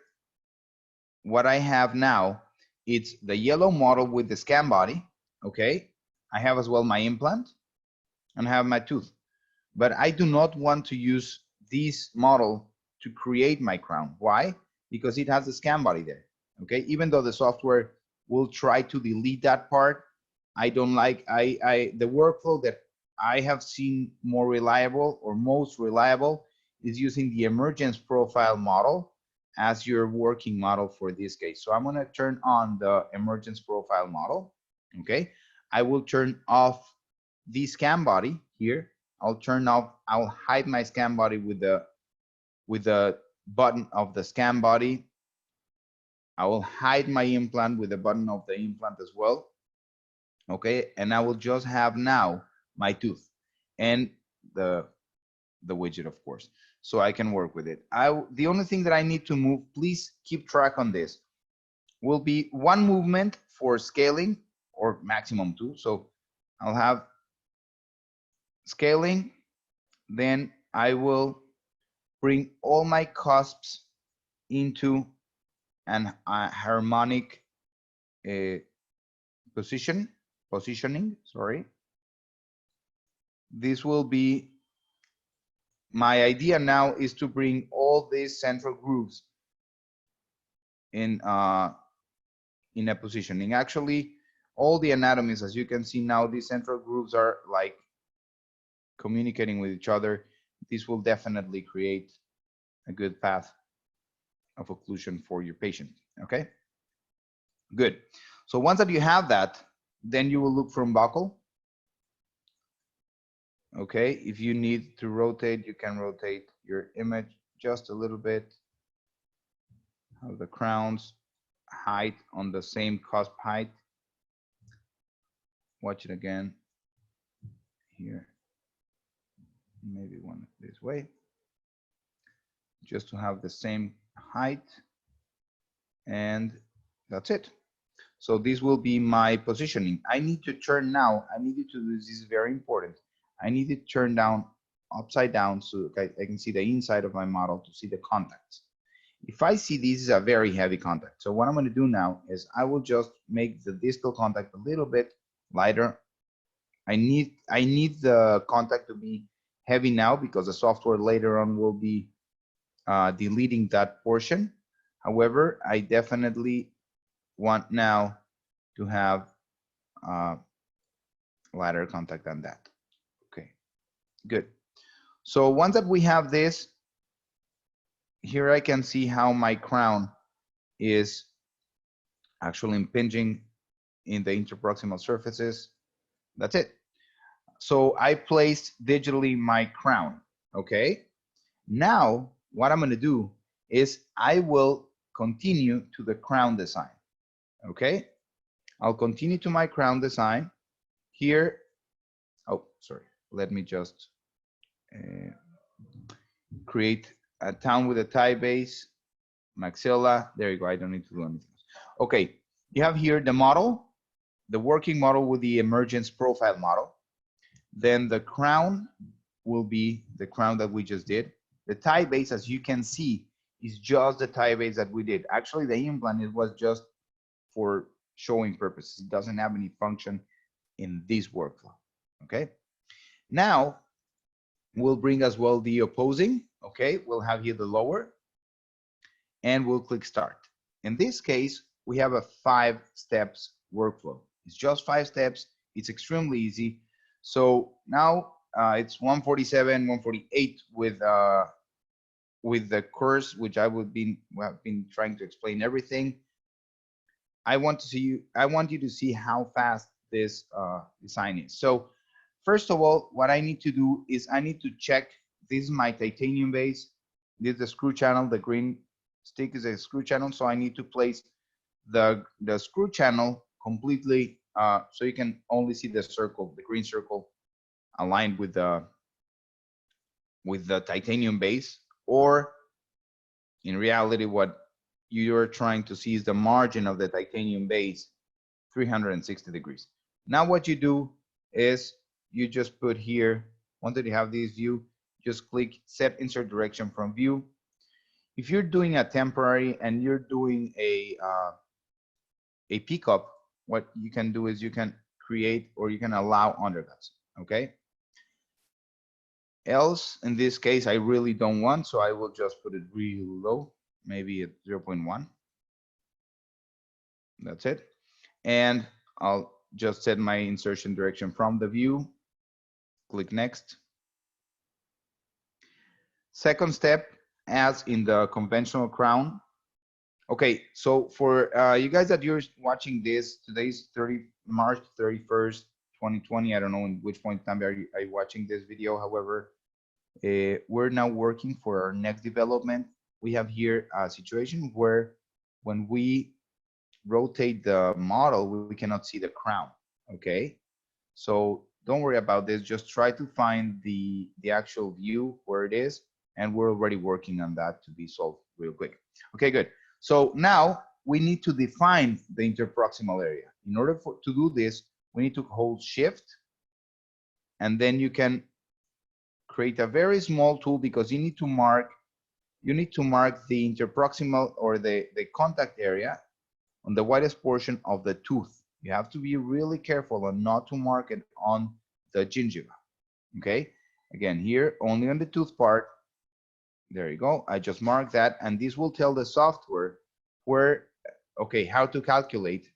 what I have now, it's the yellow model with the Scanbody. Okay, I have as well my implant and I have my tooth, but I do not want to use this model to create my crown. Why? Because it has the Scanbody there. Okay, even though the software will try to delete that part, I don't like the workflow that I have seen more reliable or most reliable is using the emergence profile model as your working model for this case. So I'm going to turn on the emergence profile model. Okay, I will turn off the Scanbody here. I'll hide my Scanbody with the button of the Scanbody. I will hide my implant with the button of the implant as well. Okay, and I will just have now my tooth and the widget, of course, so I can work with it. The only thing that I need to move, please keep track on this, will be one movement for scaling, or maximum two. So I'll have scaling, then I will bring all my cusps into an harmonic positioning, sorry. This will be, my idea now is to bring all these central grooves in a positioning. Actually, all the anatomies, as you can see now, these central grooves are like communicating with each other. This will definitely create a good path of occlusion for your patient. Okay, good. So once that you have that, Then you will look from buckle. Okay, if you need to rotate, you can rotate your image just a little bit. Have the crown's height on the same cusp height. Watch it again here. Maybe one this way. Just to have the same height. And that's it. So this will be my positioning. I need to turn now. I need you to do this. This is very important. I need to turn down upside down so I can see the inside of my model to see the contacts. If I see this is a very heavy contact, so what I'm going to do now is I will just make the distal contact a little bit lighter. I need the contact to be heavy now because the software later on will be deleting that portion. However, I definitely want now to have lighter contact than that. Okay, good. So once that we have this, here I can see how my crown is actually impinging in the interproximal surfaces. That's it. So I placed digitally my crown. Okay. Now what I'm going to do is I will continue to the crown design. Okay. I'll continue to my crown design here. Oh, sorry. Let me just create a town with a tie base, maxilla. There you go. I don't need to do anything else. Okay. You have here the model, the working model with the emergence profile model. Then the crown will be the crown that we just did. The tie base, as you can see, is just the tie base that we did. Actually, the implant, it was just for showing purposes. It doesn't have any function in this workflow. Okay. Now we'll bring as well the opposing. Okay. We'll have here the lower and we'll click start. In this case, we have a 5 steps workflow. It's just 5 steps. It's extremely easy. So now it's 147, 148 with the course, which have been trying to explain everything. I want you to see how fast this design is. So first of all, what I need to do is I need to check. This is my titanium base. This is the screw channel. The green stick is a screw channel. So I need to place the screw channel completely so you can only see the circle, the green circle aligned with the titanium base, or in reality what you're trying to see is the margin of the titanium base 360 degrees. Now what you do is you just put here, once that you have this view, just click set insert direction from view. If you're doing a temporary and you're doing a pickup, what you can do is you can create or you can allow undercuts. Okay. Else, in this case, I really don't want, so I will just put it really low, maybe at 0.1. That's it. And I'll just set my insertion direction from the view. Click next. Second step, as in the conventional crown. Okay, so for you guys that you're watching this, today's March 31st, 2020. I don't know in which point in time are you watching this video. However, we're now working for our next development. We have here a situation where when we rotate the model, we cannot see the crown. Okay, so don't worry about this. Just try to find the actual view where it is, and we're already working on that to be solved real quick. Okay, good. So now we need to define the interproximal area. In order to do this, we need to hold shift, and then you can create a very small tool because you need to mark the interproximal or the contact area on the widest portion of the tooth. You have to be really careful and not to mark it on the gingiva. Okay, again here only on the tooth part. There you go. I just marked that, and this will tell the software where, okay, how to calculate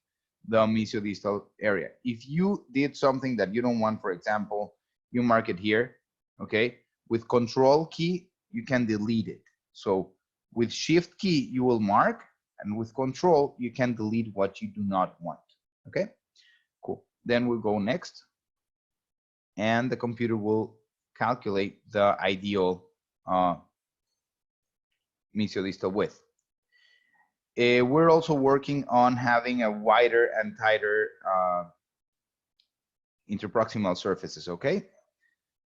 the mesiodistal area. If you did something that you don't want, for example, you mark it here, okay? With control key, you can delete it. So with shift key, you will mark, and with control, you can delete what you do not want, okay? Cool. then we'll go next, and the computer will calculate the ideal mesiodistal width. We're also working on having a wider and tighter interproximal surfaces, okay?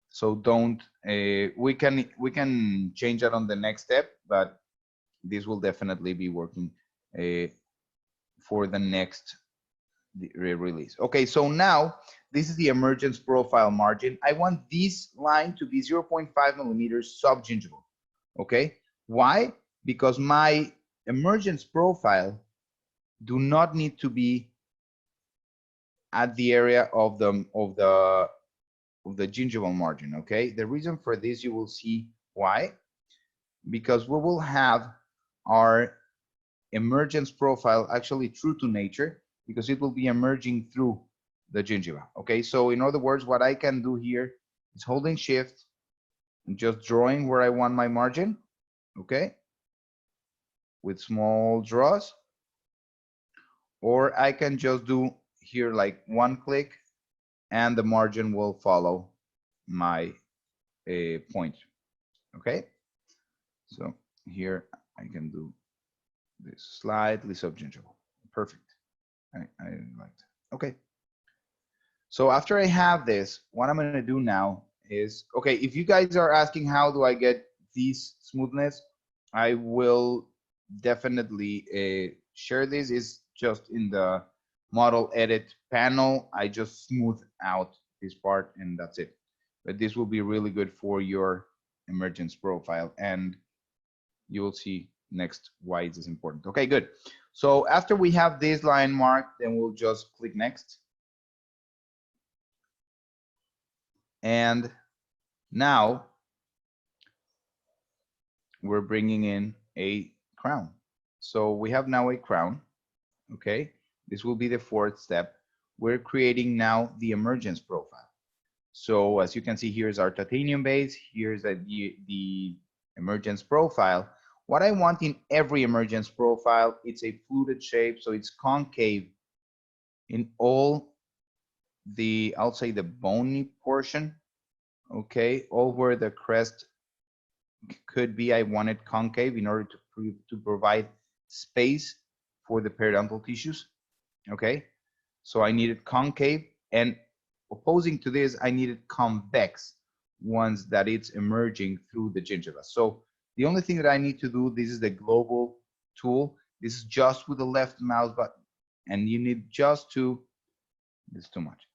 So don't, we can change that on the next step, but this will definitely be working for the next release. Okay, so now this is the emergence profile margin. I want this line to be 0.5 millimeters subgingival, okay? Why? Because my emergence profile do not need to be at the area of the gingival margin, okay? The reason for this, you will see why. Because we will have our emergence profile actually true to nature, because it will be emerging through the gingiva, okay? So in other words, what I can do here is holding shift and just drawing where I want my margin, okay? With small draws, or I can just do here like one click and the margin will follow my point, okay? So here I can do this slightly subgingival. Perfect. I like that. Okay. So after I have this, what I'm going to do now is, okay, if you guys are asking how do I get this smoothness, I will definitely share this. Is just in the model edit panel. I just smooth out this part and that's it. But this will be really good for your emergence profile, and you will see next why it is important. Okay, good. So after we have this line marked, then we'll just click next. And now we're bringing in a crown. So we have now a crown, okay? This will be the fourth step. We're creating now the emergence profile. So as you can see, here's our titanium base, here's the emergence profile. What I want in every emergence profile, it's a fluted shape, so it's concave in all the, I'll say the bony portion, okay? All where the crest could be, I want it concave in order to provide space for the periodontal tissues, okay? So I needed concave, and opposing to this, I needed convex ones that it's emerging through the gingiva. So the only thing that I need to do, this is the global tool. This is just with the left mouse button, and you need just to, this is too much.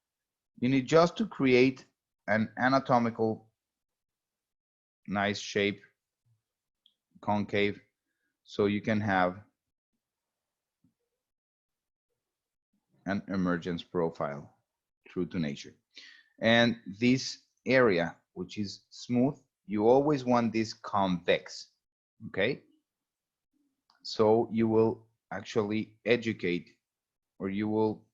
You need just to create an anatomical nice shape, concave, so you can have an emergence profile true to nature. And this area, which is smooth, you always want this convex, okay? So you will actually educate, or you will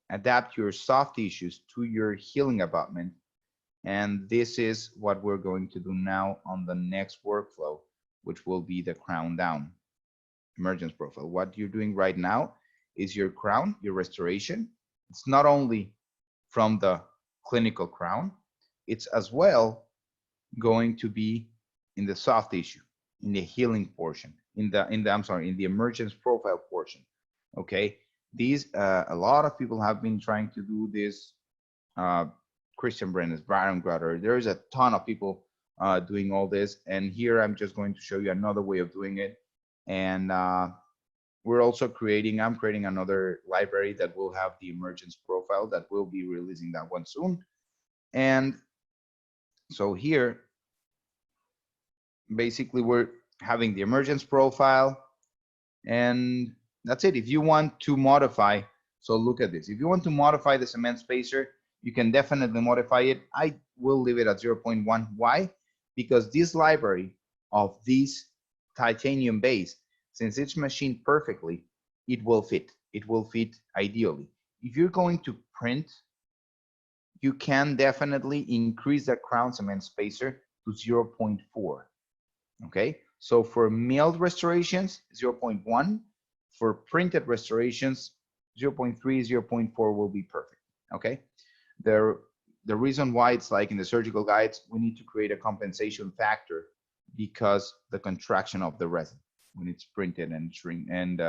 adapt your soft tissues to your healing abutment. And this is what we're going to do now on the next workflow, which will be the crown down emergence profile. What you're doing right now is your crown, your restoration. It's not only from the clinical crown, it's as well going to be in the soft tissue, in the healing portion, in the emergence profile portion. Okay, these a lot of people have been trying to do this. Christian Brenes, Byron Grutter, there's a ton of people doing all this, and here I'm just going to show you another way of doing it. And we're also creating, I'm creating another library that will have the emergence profile, that will be releasing that one soon. And so here, basically we're having the emergence profile, and that's it. If you want to modify, so look at this. If you want to modify the cement spacer, you can definitely modify it. I will leave it at 0.1. Why? Because this library of this titanium base, since it's machined perfectly, it will fit. It will fit ideally. If you're going to print, you can definitely increase the crown cement spacer to 0.4. Okay, so for milled restorations, 0.1. For printed restorations, 0.3, 0.4 will be perfect. Okay. The reason why it's like in the surgical guides, we need to create a compensation factor because the contraction of the resin when it's printed and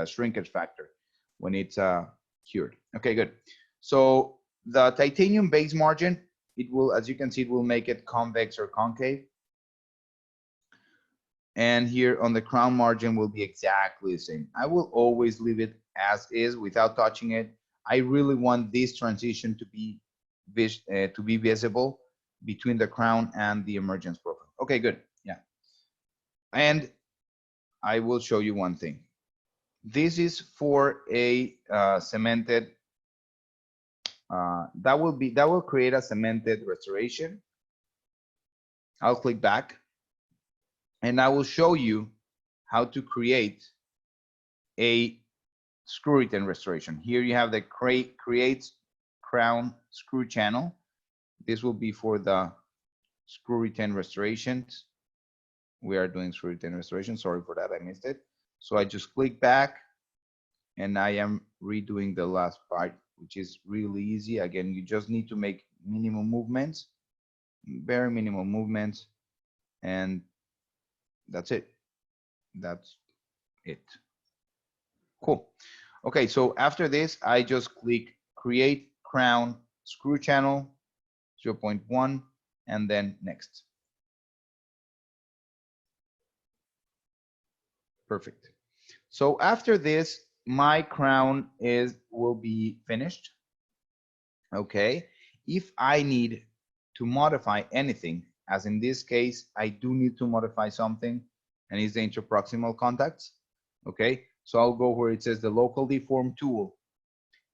shrinkage factor when it's cured. Okay, good. So the titanium base margin, it will, as you can see, it will make it convex or concave. And here on the crown margin will be exactly the same. I will always leave it as is without touching it. I really want this transition to be visible between the crown and the emergence profile. Okay, good. Yeah. And I will show you one thing. This is for a cemented, that will create a cemented restoration. I'll click back and I will show you how to create a screw retain restoration. Here you have the create crown screw channel. This will be for the screw retain restorations. We are doing screw retain restoration. Sorry for that, I missed it. So I just click back and I am redoing the last part, which is really easy. Again, you just need to make minimum movements, very minimal movements, and that's it. That's it. Cool. Okay, so after this, I just click create crown screw channel 0.1 and then next. Perfect. So after this, my crown will be finished. Okay. If I need to modify anything, as in this case, I do need to modify something, and it's the interproximal contacts. Okay. So I'll go where it says the local deform tool.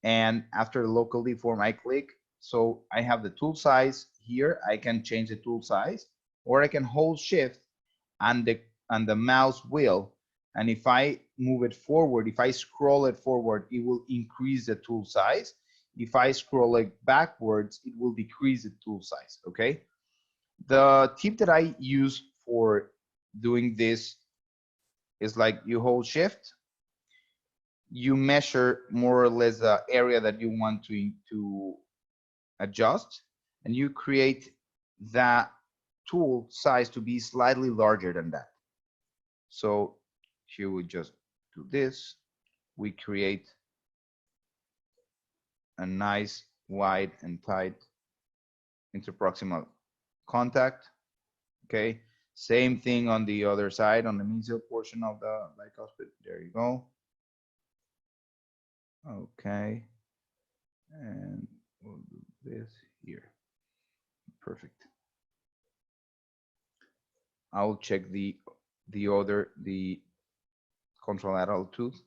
And after the local deform, I click. So I have the tool size here. I can change the tool size, or I can hold shift and the mouse wheel. And if I move it forward, if I scroll it forward, it will increase the tool size. If I scroll it backwards, it will decrease the tool size, okay? The tip that I use for doing this is like you hold shift, you measure more or less the area that you want to adjust, and you create that tool size to be slightly larger than that. So here we just do this. We create a nice wide and tight interproximal contact. Okay. Same thing on the other side, on the mesial portion of the bicuspid. There you go. Okay. And we'll do this here. Perfect. I'll check the contralateral tooth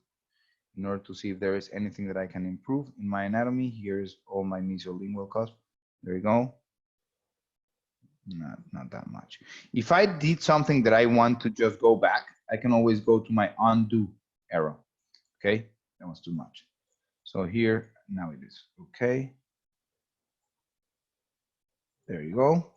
in order to see if there is anything that I can improve in my anatomy. Here's all my mesiolingual cusp. There you go. Not that much. If I did something that I want to just go back, I can always go to my undo arrow. Okay, that was too much. So here, now it is. Okay. There you go.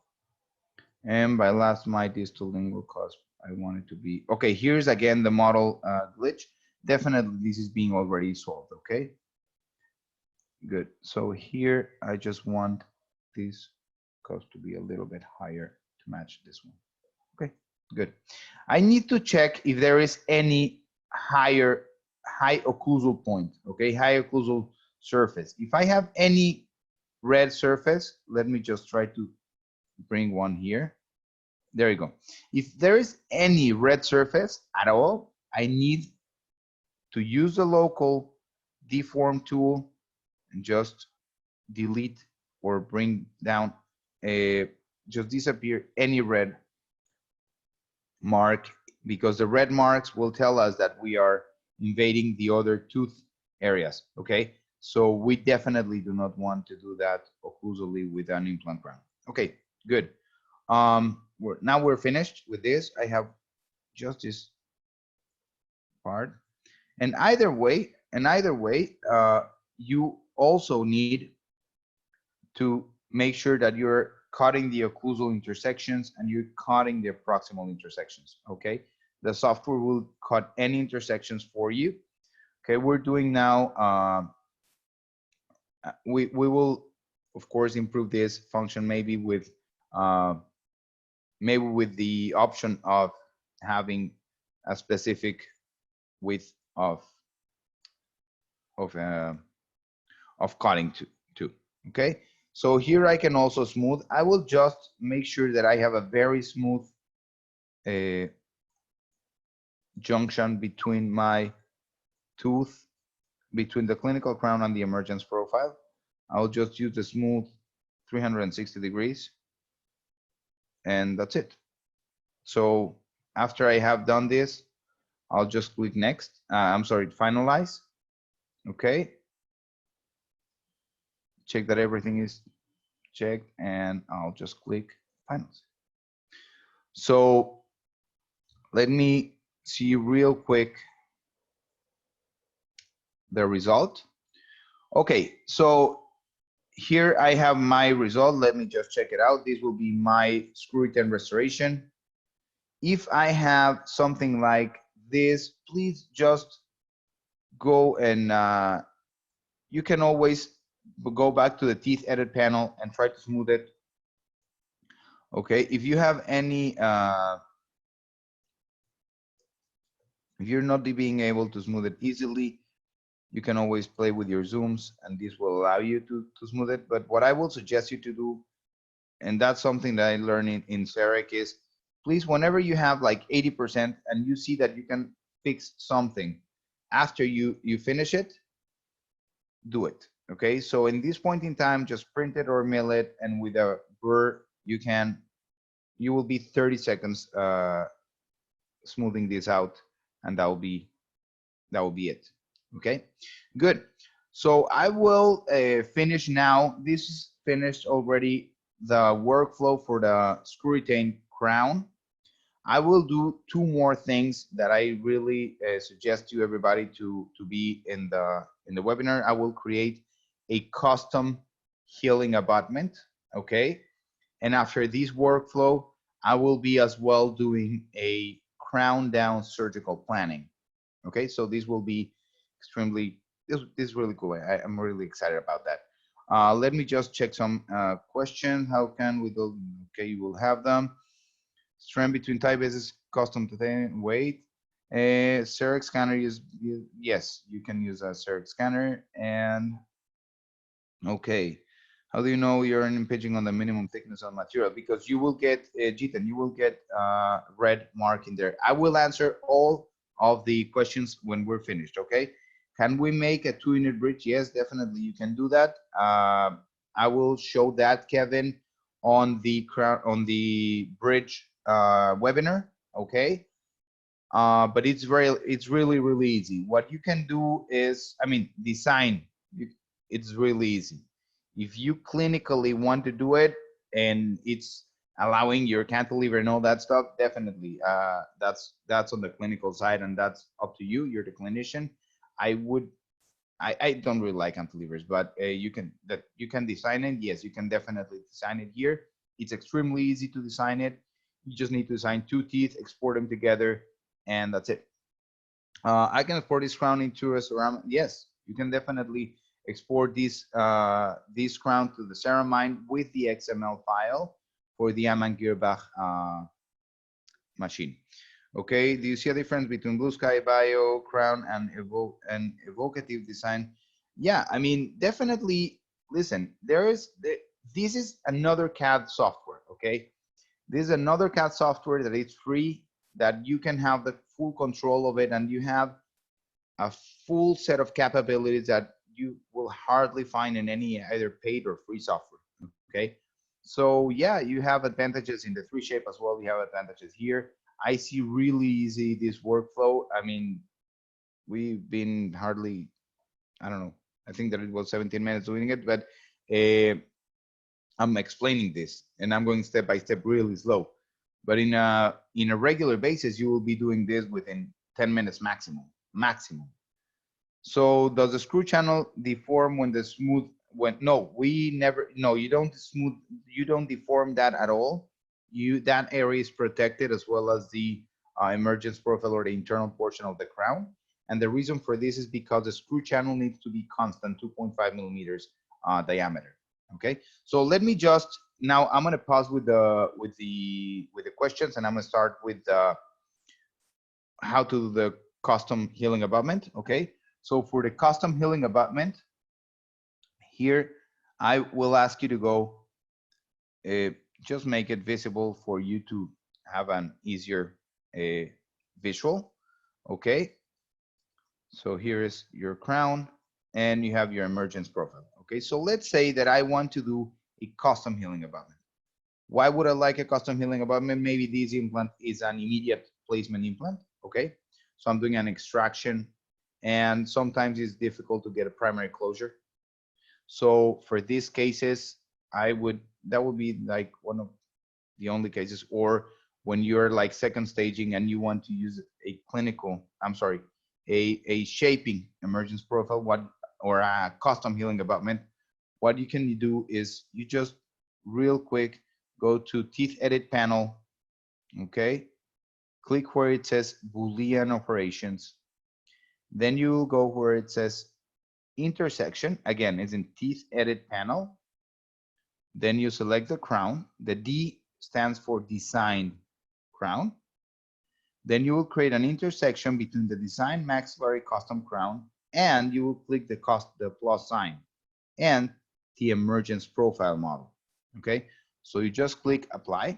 And by last, my distal lingual cusp, I want it to be, okay, here's again the model glitch. Definitely this is being already solved, okay? Good, so here I just want this cusp to be a little bit higher to match this one. Okay, good. I need to check if there is any high occlusal point, okay? High occlusal surface. If I have any red surface, let me just try to bring one here. There you go. If there is any red surface at all, I need to use the local deform tool and just delete or bring down just disappear any red mark, because the red marks will tell us that we are invading the other tooth areas, okay? So we definitely do not want to do that occlusally with an implant crown. Okay, good. Now we're finished with this. I have just this part, and either way, you also need to make sure that you're cutting the occlusal intersections and you're cutting the proximal intersections. Okay, the software will cut any intersections for you. Okay, we're doing now. We will of course, improve this function uh, maybe with the option of having a specific width of uh, of cutting to. Okay, so here I can also smooth. I will just make sure that I have a very smooth junction between my tooth, between the clinical crown and the emergence profile. I'll just use the smooth 360 degrees, and that's it. So after I have done this, I'll just click next. I'm sorry, finalize. Okay. Check that everything is checked, and I'll just click finalize. So let me see real quick the result. Okay, so here I have my result. Let me just check it out. This will be my screw return restoration. If I have something like this, please just go and you can always go back to the teeth edit panel and try to smooth it. Okay, if you have any, if you're not being able to smooth it easily, you can always play with your zooms, and this will allow you to smooth it. But what I will suggest you to do, and that's something that I learned in CEREC, is please, whenever you have like 80% and you see that you can fix something after you finish it, do it. Okay, so in this point in time, just print it or mail it, and with a burr, you will be 30 seconds smoothing this out, and that will be it. Okay, good. So I will finish now. This is finished already, the workflow for the screw retain crown. I will do two more things that I really suggest to everybody to be in the webinar. I will create a custom healing abutment. Okay, and after this workflow, I will be as well doing a crown down surgical planning. Okay, so this will be extremely, this is really cool. I'm really excited about that. Let me just check some questions. How can we do? Okay, you will have them. Strength between tie bases, custom to weight. CEREC scanner yes, you can use a CEREC scanner. And okay, how do you know you're impinging on the minimum thickness of material? Because you will get, Jitan, you will get red mark in there. I will answer all of the questions when we're finished, okay? Can we make a 2-unit bridge? Yes, definitely you can do that. I will show that, Kevin, on the bridge webinar, okay? But it's really, really easy. What you can do is, I mean, design, it's really easy. If you clinically want to do it and it's allowing your cantilever and all that stuff, definitely that's on the clinical side, and that's up to you. You're the clinician. I don't really like cantilevers, but you can design it. Yes, you can definitely design it here. It's extremely easy to design it. You just need to design 2 teeth, export them together, and that's it. I can export this crown into a ceramic. Yes, you can definitely export this crown to the ceramine with the XML file for the Amann-Girrbach machine. Okay, do you see a difference between Blue Sky Bio crown and evocative design? Yeah, I mean, definitely. Listen, this is another CAD software. Okay, this is another CAD software that is free, that you can have the full control of it, and you have a full set of capabilities that you will hardly find in any either paid or free software. Okay, so yeah, you have advantages in the 3Shape as well. You have advantages here. I see really easy this workflow. I mean, we've been hardly, I don't know, I think that it was 17 minutes doing it, but I'm explaining this and I'm going step by step really slow. But in a regular basis, you will be doing this within 10 minutes maximum. So does the screw channel deform when the smooth, no, you don't deform that at all. That area is protected, as well as the emergence profile or the internal portion of the crown. And the reason for this is because the screw channel needs to be constant, 2.5 millimeters diameter. Okay, so let me just now I'm going to pause with the questions, and I'm going to start with how to do the custom healing abutment. Okay, so for the custom healing abutment, here I will ask you to go just make it visible for you to have an easier visual. Okay, so here is your crown and you have your emergence profile. Okay, so let's say that I want to do a custom healing abutment. Why would I like a custom healing abutment? Maybe this implant is an immediate placement implant. Okay, so I'm doing an extraction and sometimes it's difficult to get a primary closure. So for these cases, that would be like one of the only cases, or when you're like second staging and you want to use a a shaping emergence profile, or a custom healing abutment, what you can do is you just real quick go to teeth edit panel. Okay, click where it says Boolean operations. Then you will go where it says intersection. Again, it's in teeth edit panel. Then you select the crown. The D stands for design crown. Then you will create an intersection between the design maxillary custom crown, and you will click the plus sign and the emergence profile model. Okay, so you just click apply.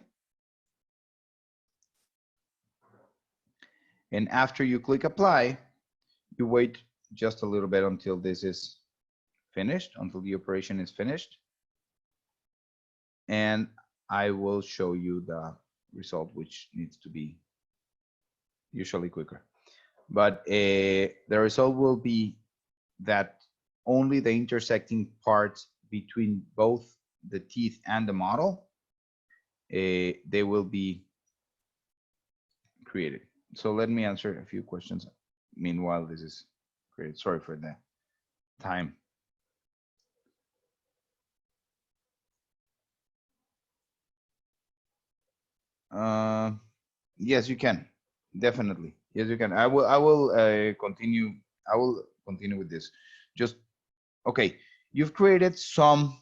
And after you click apply, you wait just a little bit until this is finished, until the operation is finished. And I will show you the result, which needs to be usually quicker. But the result will be that only the intersecting parts between both the teeth and the model, they will be created. So let me answer a few questions. Meanwhile, this is great. Sorry for the time. Yes, you can. Definitely. Yes, you can. I will continue. I will continue with this. Just, okay. You've created some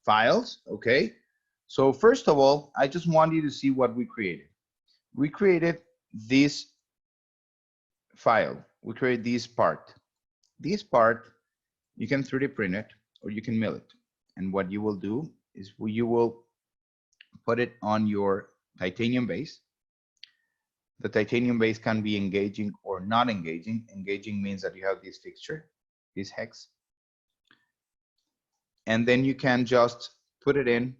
files. Okay. So first of all, I just want you to see what we created. We created this file. We created this part. This part, you can 3D print it or you can mill it. And what you will do is you will put it on your titanium base. The titanium base can be engaging or not engaging. Engaging means that you have this fixture, this hex. And then you can just put it in,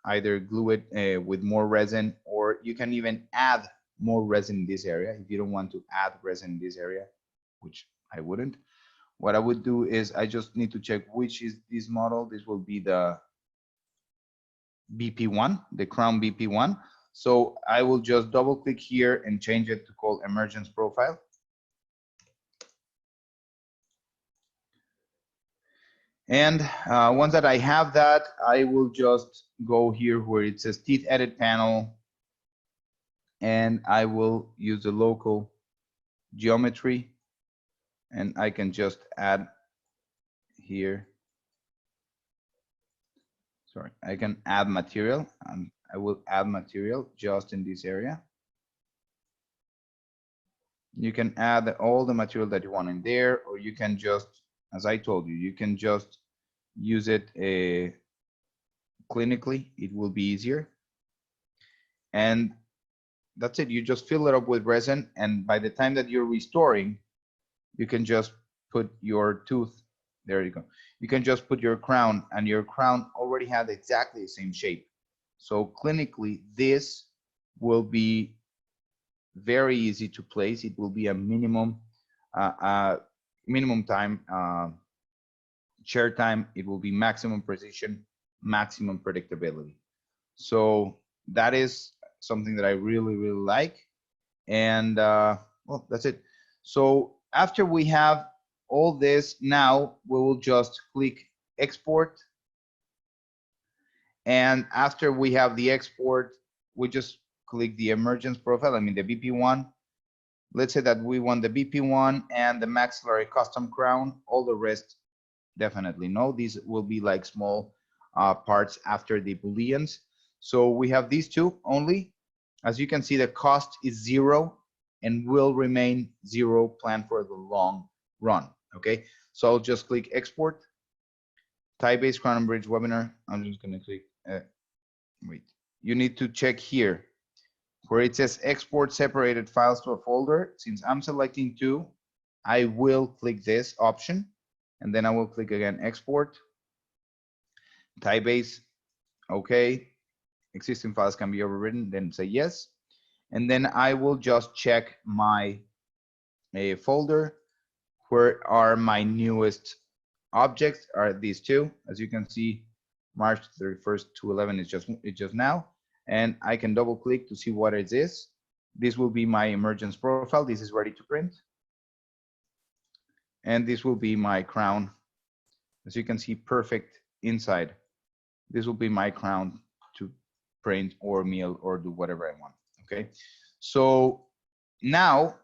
either glue it with more resin, or you can even add more resin in this area. If you don't want to add resin in this area, which I wouldn't, what I would do is I just need to check which is this model. This will be the BP1, the crown BP1. So I will just double click here and change it to call emergence profile. And once that I have that, I will just go here where it says teeth edit panel, and I will use the local geometry, and I can just add here. Sorry, I can add material, and I will add material just in this area. You can add all the material that you want in there, or you can just, as I told you, you can just use it clinically. It will be easier. And that's it. You just fill it up with resin, and by the time that you're restoring, you can just put your tooth. There you go. You can just put your crown, and your crown already had exactly the same shape. So clinically, this will be very easy to place. It will be a minimum time, chair time. It will be maximum precision, maximum predictability. So that is something that I really, really like. And well, that's it. So after we have all this, now we will just click export. And after we have the export, we just click the emergence profile, I mean the BP1. Let's say that we want the BP1 and the maxillary custom crown. All the rest, definitely no. These will be like small parts after the booleans. So we have these two only. As you can see, the cost is 0 and will remain 0 planned for the long run. Okay, so I'll just click export, type-based crown and bridge webinar. I'm just going to click, wait, you need to check here where it says export separated files to a folder. Since I'm selecting 2, I will click this option, and then I will click again export, type-based, okay, existing files can be overwritten, then say yes. And then I will just check my folder. Where are my newest objects? Are these two? As you can see, March 31st, 2011 is just now. And I can double click to see what it is. This will be my emergence profile. This is ready to print. And this will be my crown. As you can see, perfect inside. This will be my crown to print or mill or do whatever I want. Okay, so now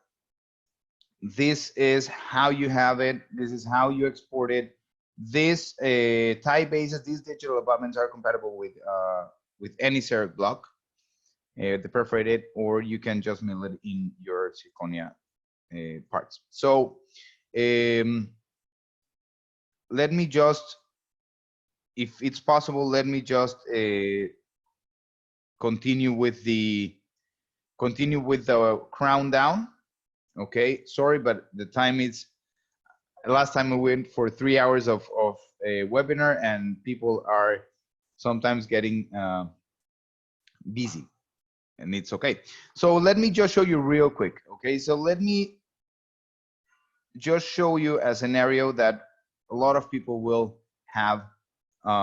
this is how you have it. This is how you export it. This type bases, these digital abutments are compatible with any CEREC block, the perforated, or you can just mill it in your zirconia parts. So let me just, if it's possible, let me just continue with the crown down. Okay, sorry, but the time is, last time we went for 3 hours of a webinar, and people are sometimes getting busy, and it's okay. So let me just show you real quick. Okay, so let me just show you a scenario that a lot of people will have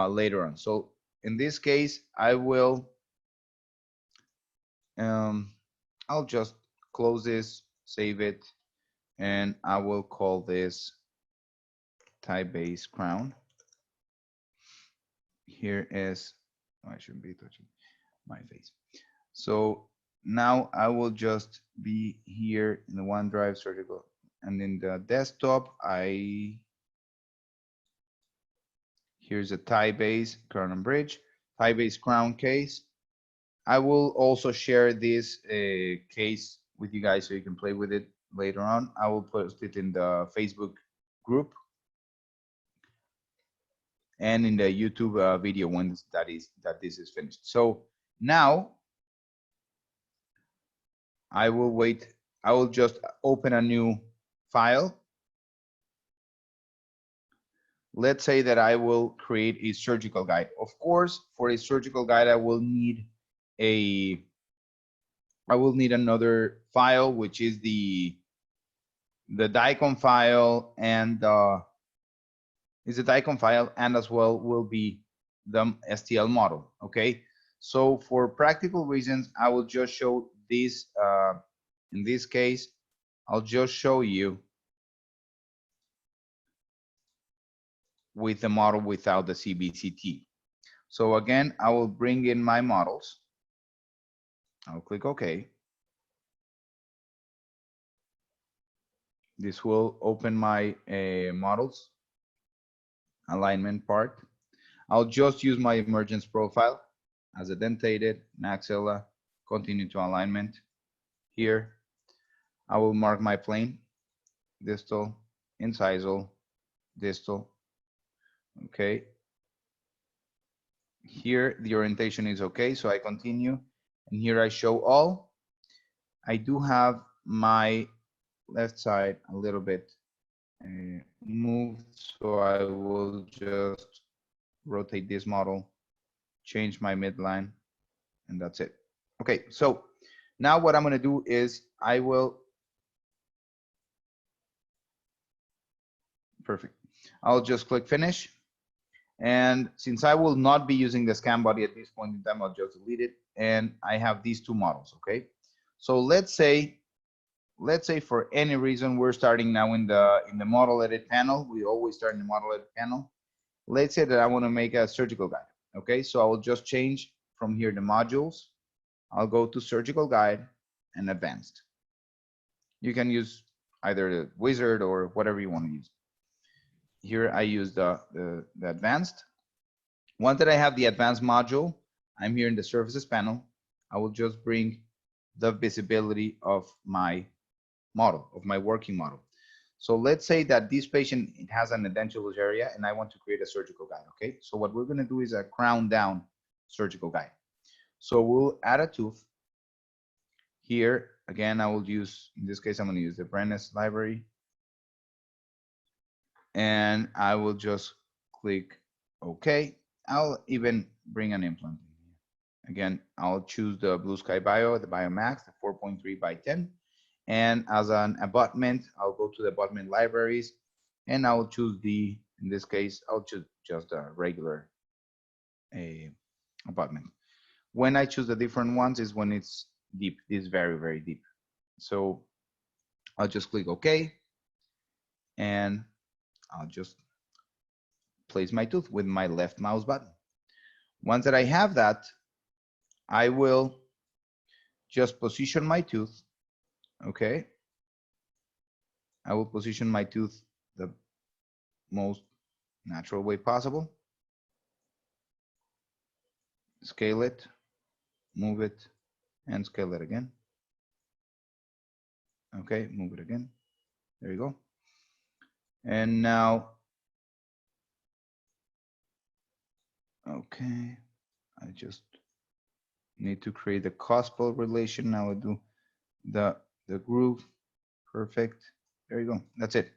later on. So in this case, I will I'll just close this, save it, and I will call this type base crown. Here is, oh, I shouldn't be touching my face. So now I will just be here in the OneDrive surgical, and in the desktop, here's a type base crown and bridge, type base crown case. I will also share this case with you guys so you can play with it later on. I will post it in the Facebook group and in the YouTube video when this is finished. So now I will wait. I will just open a new file. Let's say that I will create a surgical guide. Of course, for a surgical guide, I will need another file, which is the DICOM file, and is the DICOM file, and as well will be the STL model. Okay, so for practical reasons, I will just show this. In this case, I'll just show you with the model without the CBCT. So again, I will bring in my models. I'll click OK. This will open my models alignment part. I'll just use my emergence profile as a dentated, maxilla, continue to alignment. Here, I will mark my plane, distal, incisal, distal. Okay. Here, the orientation is okay, so I continue. And here I show all. I do have my left side a little bit moved, so I will just rotate this model, change my midline, and that's it. Okay, so now what I'm going to do is I will, perfect. I'll just click finish. And since I will not be using the Scanbody at this point in time, I'll just delete it. And I have these two models, okay? So let's say for any reason we're starting now in the model edit panel. We always start in the model edit panel. Let's say that I want to make a surgical guide, okay? So I will just change from here the modules. I'll go to surgical guide and advanced. You can use either the wizard or whatever you want to use. Here I use the advanced. Once that I have the advanced module, I'm here in the surfaces panel. I will just bring the visibility of my model, of my working model. So let's say that this patient has an edentulous area and I want to create a surgical guide, okay? So what we're gonna do is a crown down surgical guide. So we'll add a tooth. Here, again, I will use, in this case, I'm gonna use the Brennes library. And I will just click OK. I'll even bring an implant. Again, I'll choose the Blue Sky Bio, the Biomax, the 4.3 by 10. And as an abutment, I'll go to the abutment libraries and I'll choose the, in this case, I'll choose just a regular abutment. When I choose the different ones is when it's deep, it's very, very deep. So I'll just click OK and I'll just place my tooth with my left mouse button. Once that I have that, I will just position my tooth, okay? I will position my tooth the most natural way possible. Scale it, move it, and scale it again. Okay, move it again. There you go. And now, okay, I just need to create the causal relation. Now I do the groove. Perfect. There you go. That's it.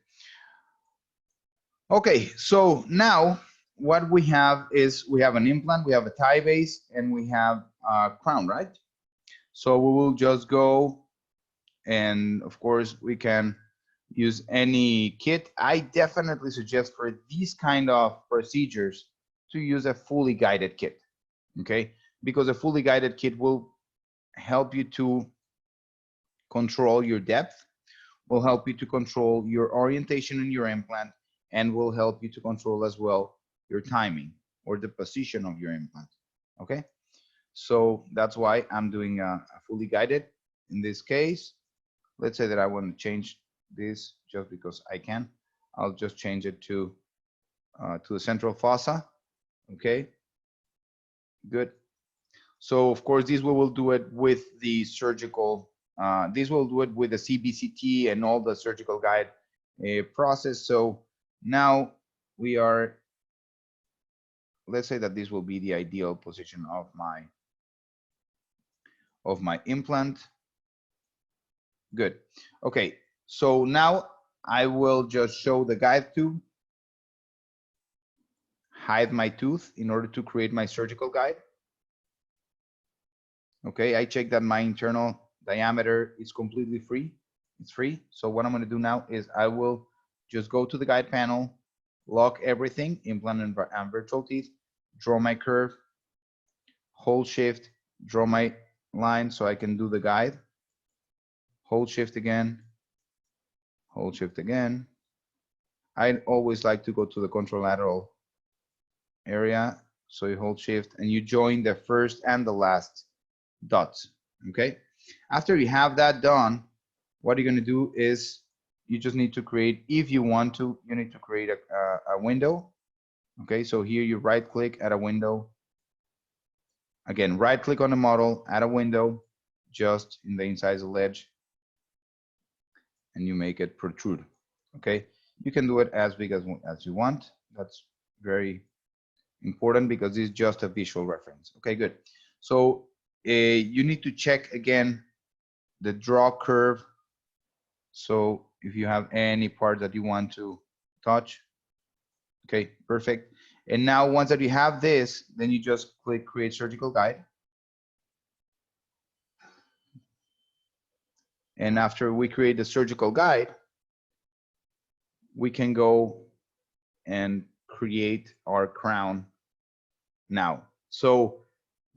Okay, so now what we have is we have an implant, we have a tie base, and we have a crown, right? So we will just go, and of course we can use any kit. I definitely suggest for these kind of procedures to use a fully guided kit, okay? Because a fully guided kit will help you to control your depth, will help you to control your orientation in your implant, and will help you to control as well your timing or the position of your implant, okay? So that's why I'm doing a fully guided. In this case, let's say that I want to change this just because I can. I'll just change it to the central fossa, okay? Good. So of course, this we will do it with the surgical, this will do it with the CBCT and all the surgical guide process. So now we are, let's say that this will be the ideal position of my implant. Good. Okay, so now I will just show the guide tube, hide my tooth in order to create my surgical guide. Okay, I check that my internal diameter is completely free. It's free. So what I'm going to do now is I will just go to the guide panel, lock everything, implant and virtual teeth, draw my curve, hold shift, draw my line so I can do the guide, hold shift again, hold shift again. I always like to go to the contralateral area. So you hold shift and you join the first and the last dots, okay? After you have that done, what you're gonna do is you just need to create, if you want to, you need to create a window, okay? So here you right click, add a window. Again, right click on the model, add a window, just in the incisal edge, and you make it protrude, okay? You can do it as big as you want. That's very important because it's just a visual reference. Okay, good. So you need to check again the draw curve. So if you have any part that you want to touch, okay, perfect. And now once that you have this, then you just click create surgical guide. And after we create the surgical guide, we can go and create our crown now. So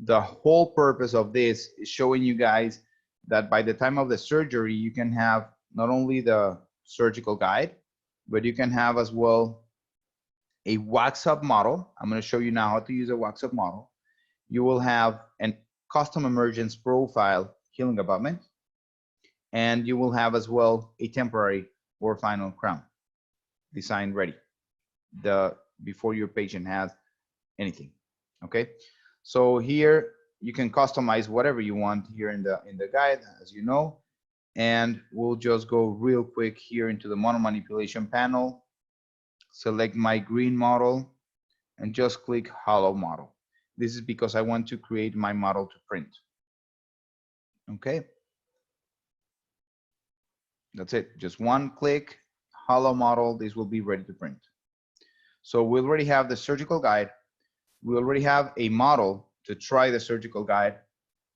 the whole purpose of this is showing you guys that by the time of the surgery, you can have not only the surgical guide, but you can have as well a wax up model. I'm going to show you now how to use a wax up model. You will have a custom emergence profile healing abutment, and you will have as well a temporary or final crown designed ready before your patient has anything. Okay, so here you can customize whatever you want here in the guide, as you know. And we'll just go real quick here into the model manipulation panel, select my green model, and just click hollow model. This is because I want to create my model to print. Okay, that's it. Just one click, hollow model. This will be ready to print. So we already have the surgical guide. We already have a model to try the surgical guide.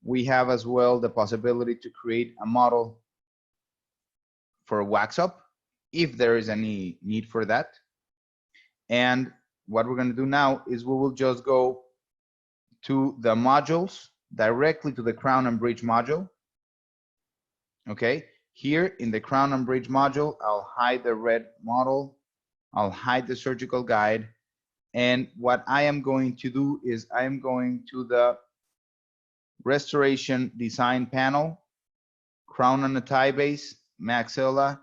We have as well the possibility to create a model for a wax up if there is any need for that. And what we're going to do now is we will just go to the modules, directly to the crown and bridge module. Okay, here in the crown and bridge module, I'll hide the red model, I'll hide the surgical guide, and what I am going to do is I am going to the restoration design panel, crown and the tie base, maxilla.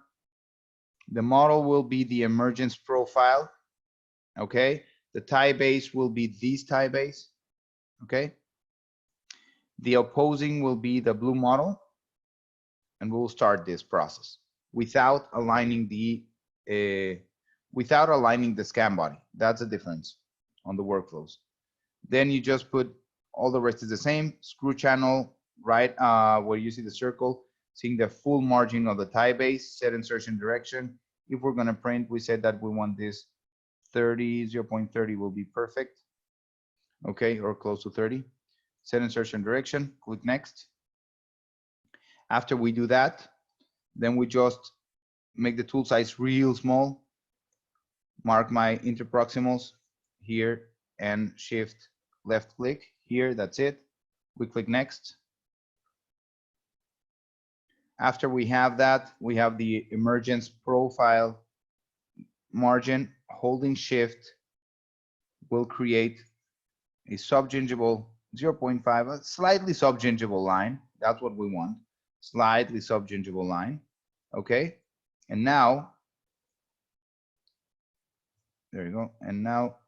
The model will be the emergence profile. Okay, the tie base will be this tie base. Okay, the opposing will be the blue model, and we'll start this process without aligning the scan body. That's the difference on the workflows. Then you just put all the rest is the same. Screw channel, right where you see the circle, seeing the full margin of the tie base, set insertion direction. If we're going to print, we said that we want this 30, 0.30 will be perfect. Okay, or close to 30. Set insertion direction, click next. After we do that, then we just make the tool size real small, mark my interproximals here, and shift left click here. That's it. We click next. After we have that, we have the emergence profile margin. Holding shift will create a subgingival 0.5, a slightly subgingival line. That's what we want. Slightly subgingival line. Okay, and now there you go. And now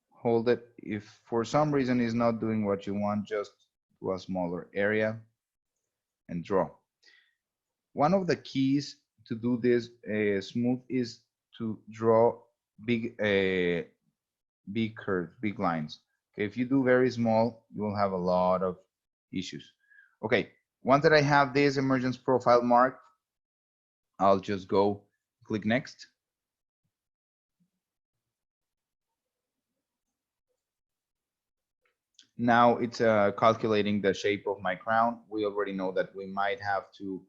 hold it. If for some reason it's not doing what you want, just do a smaller area and draw. One of the keys to do this smooth is to draw big curves, big lines. Okay, if you do very small, you will have a lot of issues. Okay, once that I have this emergence profile marked, I'll just go click next. Now it's calculating the shape of my crown. We already know that we might have to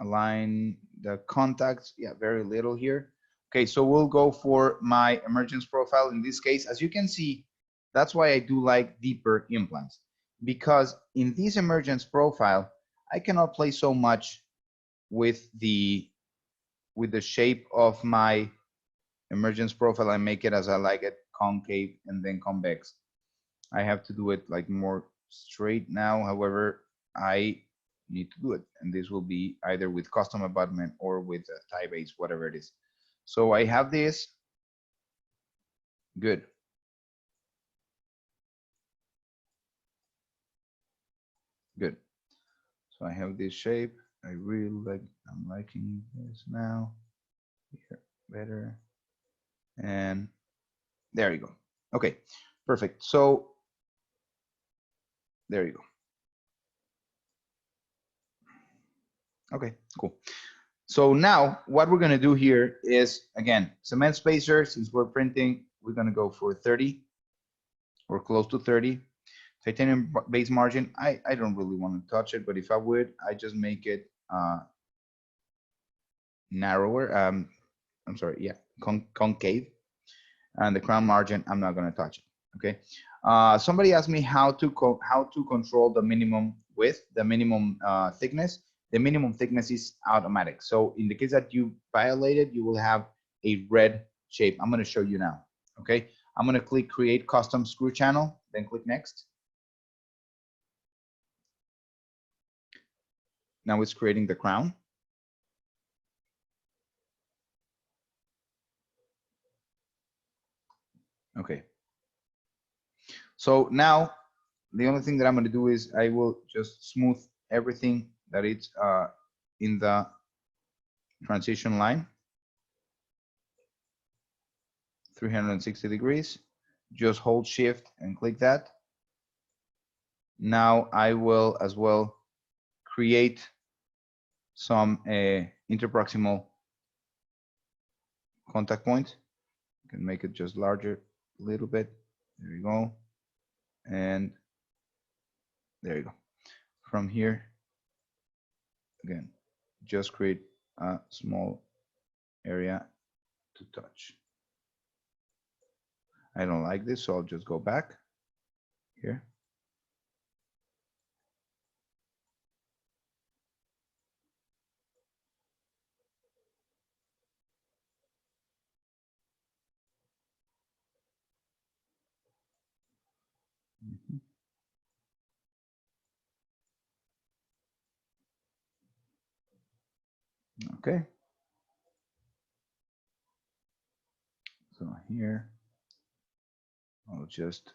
align the contacts. Yeah, very little here. Okay, so we'll go for my emergence profile. In this case, as you can see, that's why I do like deeper implants, because in this emergence profile, I cannot play so much with the shape of my emergence profile. I make it as I like it, concave and then convex. I have to do it like more straight now. However, I need to do it, and this will be either with custom abutment or with a tie base, whatever it is. So I have this. Good. Good. So I have this shape. I really like. I'm liking this now. Here, better. And there you go. Okay, perfect. So there you go. Okay, cool. So now what we're going to do here is, again, cement spacer. Since we're printing, we're going to go for 30 or close to 30. Titanium base margin, I don't really want to touch it, but if I would, I just make it narrower. I'm sorry, yeah, concave. And the crown margin, I'm not going to touch it. Okay. Somebody asked me how to control the minimum width, the minimum thickness. The minimum thickness is automatic. So in the case that you violate it, you will have a red shape. I'm going to show you now. Okay. I'm going to click create custom screw channel, then click next. Now it's creating the crown. Okay. So now the only thing that I'm going to do is I will just smooth everything that it's in the transition line, 360 degrees. Just hold shift and click that. Now I will as well create some interproximal contact point. You can make it just larger a little bit. There you go. And there you go. From here, again, just create a small area to touch. I don't like this, so I'll just go back here. Okay. So here, I'll just,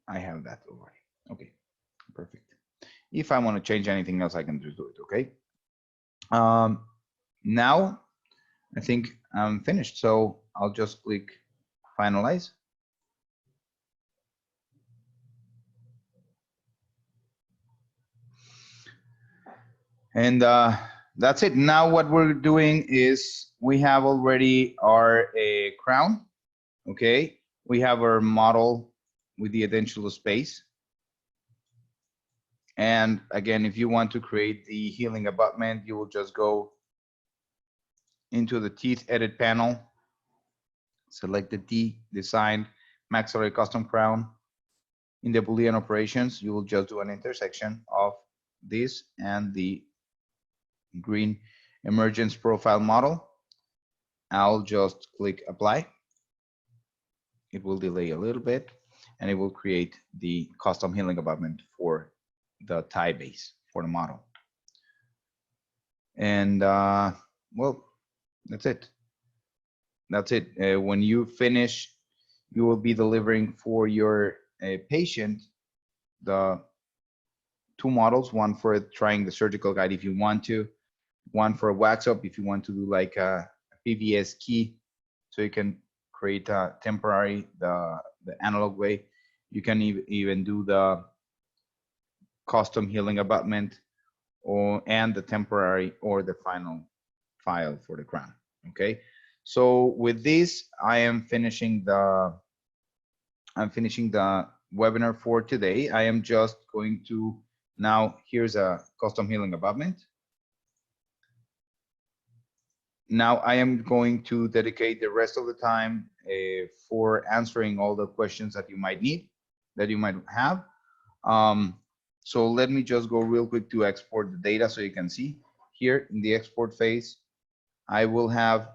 I have that already. Okay, perfect. If I want to change anything else, I can just do it, okay? Now, I think I'm finished. So I'll just click finalize. And that's it. Now what we're doing is we have already our crown, okay? We have our model with the edentulous space. And again, if you want to create the healing abutment, you will just go into the teeth edit panel, select the T, design, maxillary custom crown. In the Boolean operations, you will just do an intersection of this and the green emergence profile model. I'll just click apply. It will delay a little bit and it will create the custom healing abutment for the tie base for the model. And well, that's it. That's it. When you finish, you will be delivering for your patient the two models, one for trying the surgical guide if you want to, one for a wax up if you want to do like a PVS key, so you can create a temporary, the analog way. You can even do the custom healing abutment and the temporary or the final file for the crown. Okay, so with this, I'm finishing the webinar for today. I am just going to now, here's a custom healing abutment. Now I am going to dedicate the rest of the time for answering all the questions that you might need, that you might have. So let me just go real quick to export the data so you can see. Here in the export phase, I will have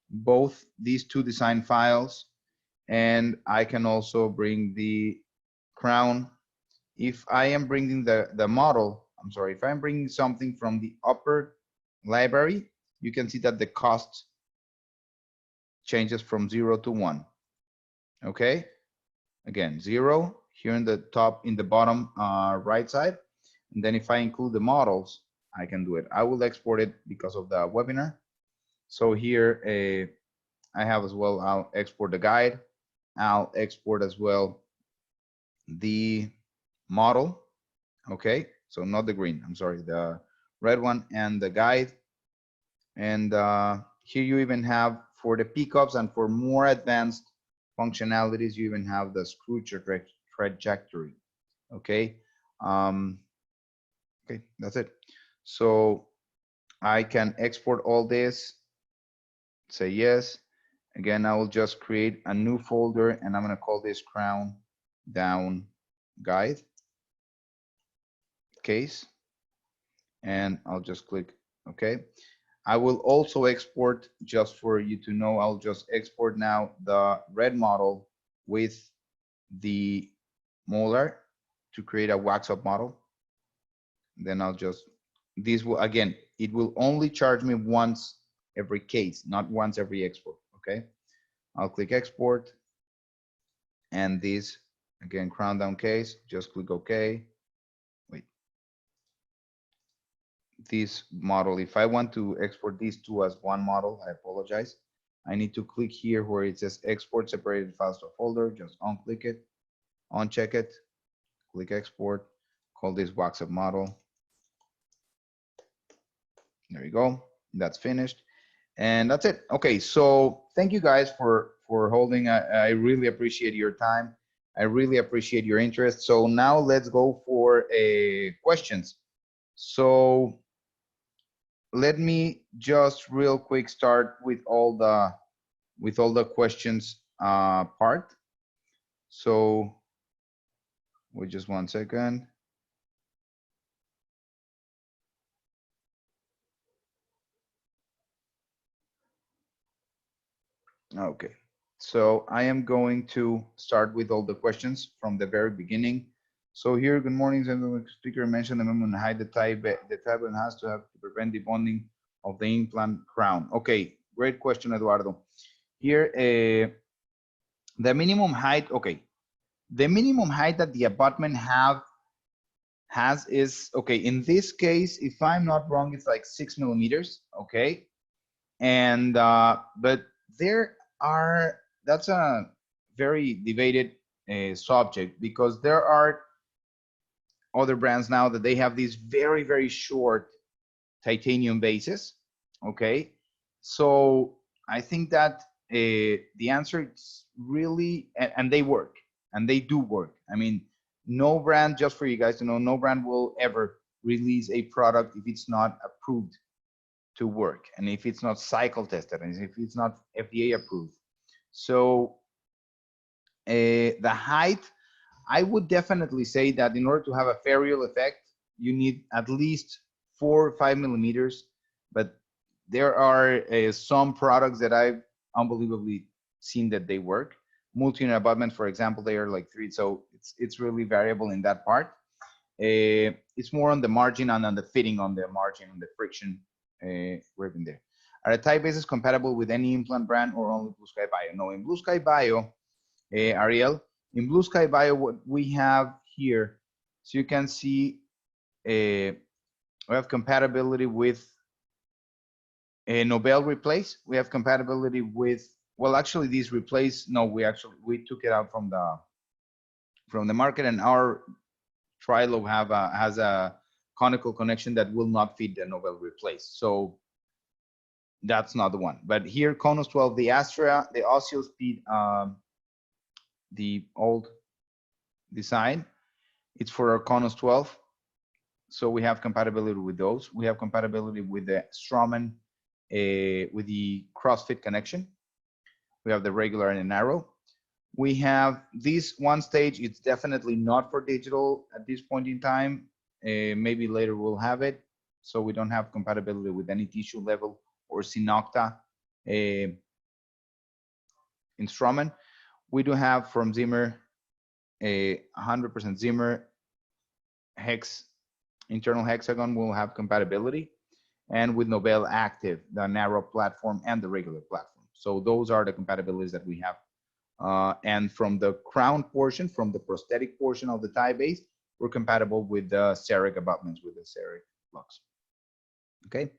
both these two design files, and I can also bring the crown. If I am bringing the model, I'm sorry, if I'm bringing something from the upper library, you can see that the cost changes from 0 to 1. Okay, again, 0 here in the top, in the bottom right side. And then if I include the models, I can do it. I will export it because of the webinar. So here I have as well, I'll export the guide. I'll export as well the model. Okay, so not the green, I'm sorry, the red one, and the guide. And here you even have for the pickups and for more advanced functionalities, you even have the screw trajectory. Okay, okay, that's it. So I can export all this, say yes. Again, I will just create a new folder and I'm going to call this crown down guide case. And I'll just click OK. I will also export, just for you to know, I'll just export now the red model with the molar to create a wax up model. Then I'll just, this will, again, it will only charge me once every case, not once every export. Okay, I'll click export. And this, again, crown down case, just click OK. Wait. This model, if I want to export these two as one model, I apologize. I need to click here where it says export separated files to a folder, just unclick it, uncheck it, click export, call this wax up model. There you go, that's finished. And that's it. Okay, so thank you guys for holding. I really appreciate your time. I really appreciate your interest. So now let's go for questions. So let me just real quick start with all the questions part. So wait just 1 second. Okay, so I am going to start with all the questions from the very beginning. So here, good morning, the speaker mentioned the moment hide the type and has to have to prevent the bonding of the implant crown. Okay, great question, Eduardo. Here, the minimum height, okay. The minimum height that the abutment has is, okay, in this case, if I'm not wrong, it's like 6 millimeters, okay? And, but there are, that's a very debated subject because there are other brands now that they have these very, very short titanium bases, okay? So I think that the answer is really, and they work, and they do work. I mean, no brand, just for you guys to know, no brand will ever release a product if it's not approved to work, and if it's not cycle tested, and if it's not FDA approved. So the height, I would definitely say that in order to have a ferrule effect, you need at least 4 or 5 millimeters, but there are some products that I've unbelievably seen that they work. Multi-unit abutments, for example, they are like 3, so it's really variable in that part. It's more on the margin and on the fitting on the margin, on the friction ribbon there. Are the type bases compatible with any implant brand or only Blue Sky Bio? No, in Blue Sky Bio, Ariel, in Blue Sky Bio, what we have here, so you can see we have compatibility with Nobel replace. We have compatibility with, well, actually these replace, no, we took it out from the market, and our Trilo has a conical connection that will not fit the Nobel replace. So that's not the one. But here, Conus 12, the Astra, the OsseoSpeed, the old design, it's for our Conus 12. So we have compatibility with those. We have compatibility with the Straumann, with the CrossFit connection. We have the regular and the narrow. We have this one stage. It's definitely not for digital at this point in time. Maybe later we'll have it. So we don't have compatibility with any tissue level or Synocta in Straumann. We do have from Zimmer a 100% Zimmer hex, internal hexagon will have compatibility, and with Nobel Active, the narrow platform and the regular platform. So those are the compatibilities that we have. And from the crown portion, from the prosthetic portion of the tie base, we're compatible with the CEREC abutments, with the CEREC blocks. Okay.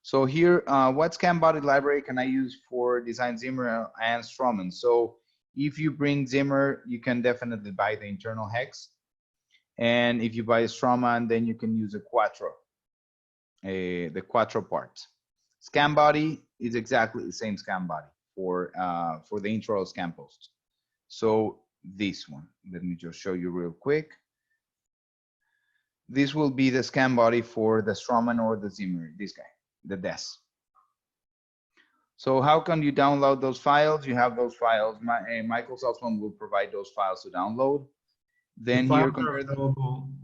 So here, what Scanbody library can I use for design Zimmer and Straumann? So if you bring Zimmer, you can definitely buy the internal hex. And if you buy a Straumann, then you can use a Quattro, the Quattro parts. Scanbody is exactly the same Scanbody for the Intraoral Scanpost. So this one, let me just show you real quick. This will be the Scanbody for the Straumann or the Zimmer, this guy, the DES. So how can you download those files? You have those files. Michael Salzman will provide those files to download. Then here, compare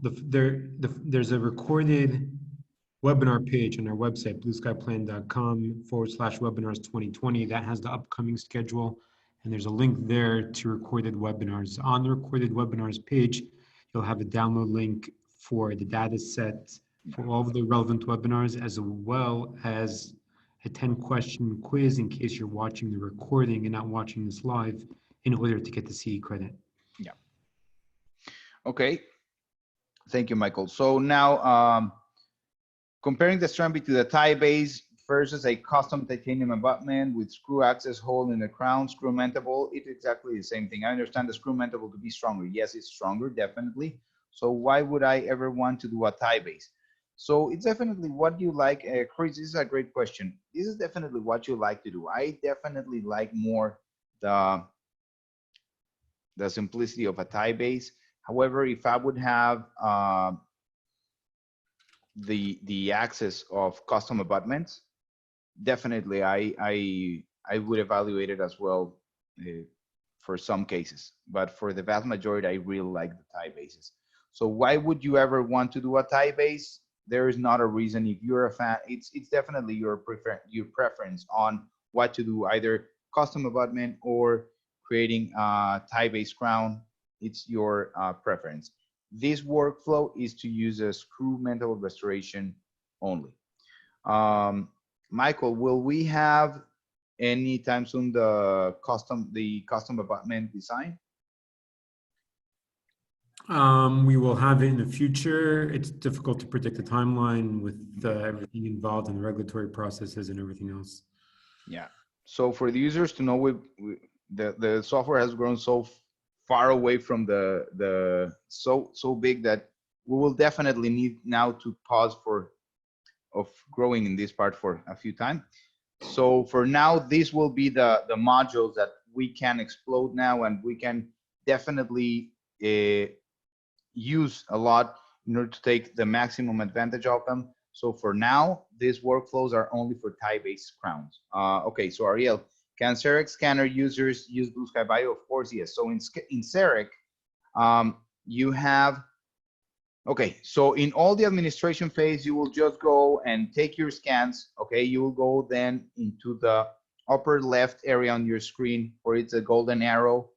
there's a recorded webinar page on our website, blueskyplan.com/webinars 2020. That has the upcoming schedule. And there's a link there to recorded webinars. On the recorded webinars page, you'll have a download link for the data set for all of the relevant webinars, as well as a 10-question quiz in case you're watching the recording and not watching this live. in order to get the CE credit. Yeah. Okay. Thank you, Michael. So now, comparing the Scanbody to the tie base versus a custom titanium abutment with screw access hole in the crown, screw mountable, it's exactly the same thing. I understand the screw mountable to be stronger. Yes, it's stronger, definitely. So why would I ever want to do a tie base? So it's definitely what you like. Chris, this is a great question. This is definitely what you like to do. I definitely like more the simplicity of a tie base. However, if I would have the access of custom abutments, definitely I would evaluate it as well for some cases. But for the vast majority, I really like the tie bases. So why would you ever want to do a tie base? There is not a reason. If you're a fan, it's definitely your preference on what to do, either custom abutment or creating a tie base crown. It's your preference. This workflow is to use a screw mountable restoration only. Michael, will we have anytime soon the custom abutment design? We will have it in the future. It's difficult to predict the timeline with everything involved in the regulatory processes and everything else. Yeah. So for the users to know, the software has grown so far away from so big that we will definitely need now to pause of growing in this part for a few time. So for now, this will be the modules that we can explode now, and we can definitely use a lot in order to take the maximum advantage of them. So for now, these workflows are only for tie-based crowns. Okay, so Ariel, can CEREC scanner users use Blue Sky Bio? Of course, yes. So in CEREC, you have, okay, so in all the administration phase, you will just go and take your scans. Okay, you will go then into the upper left area on your screen where it's a golden arrow.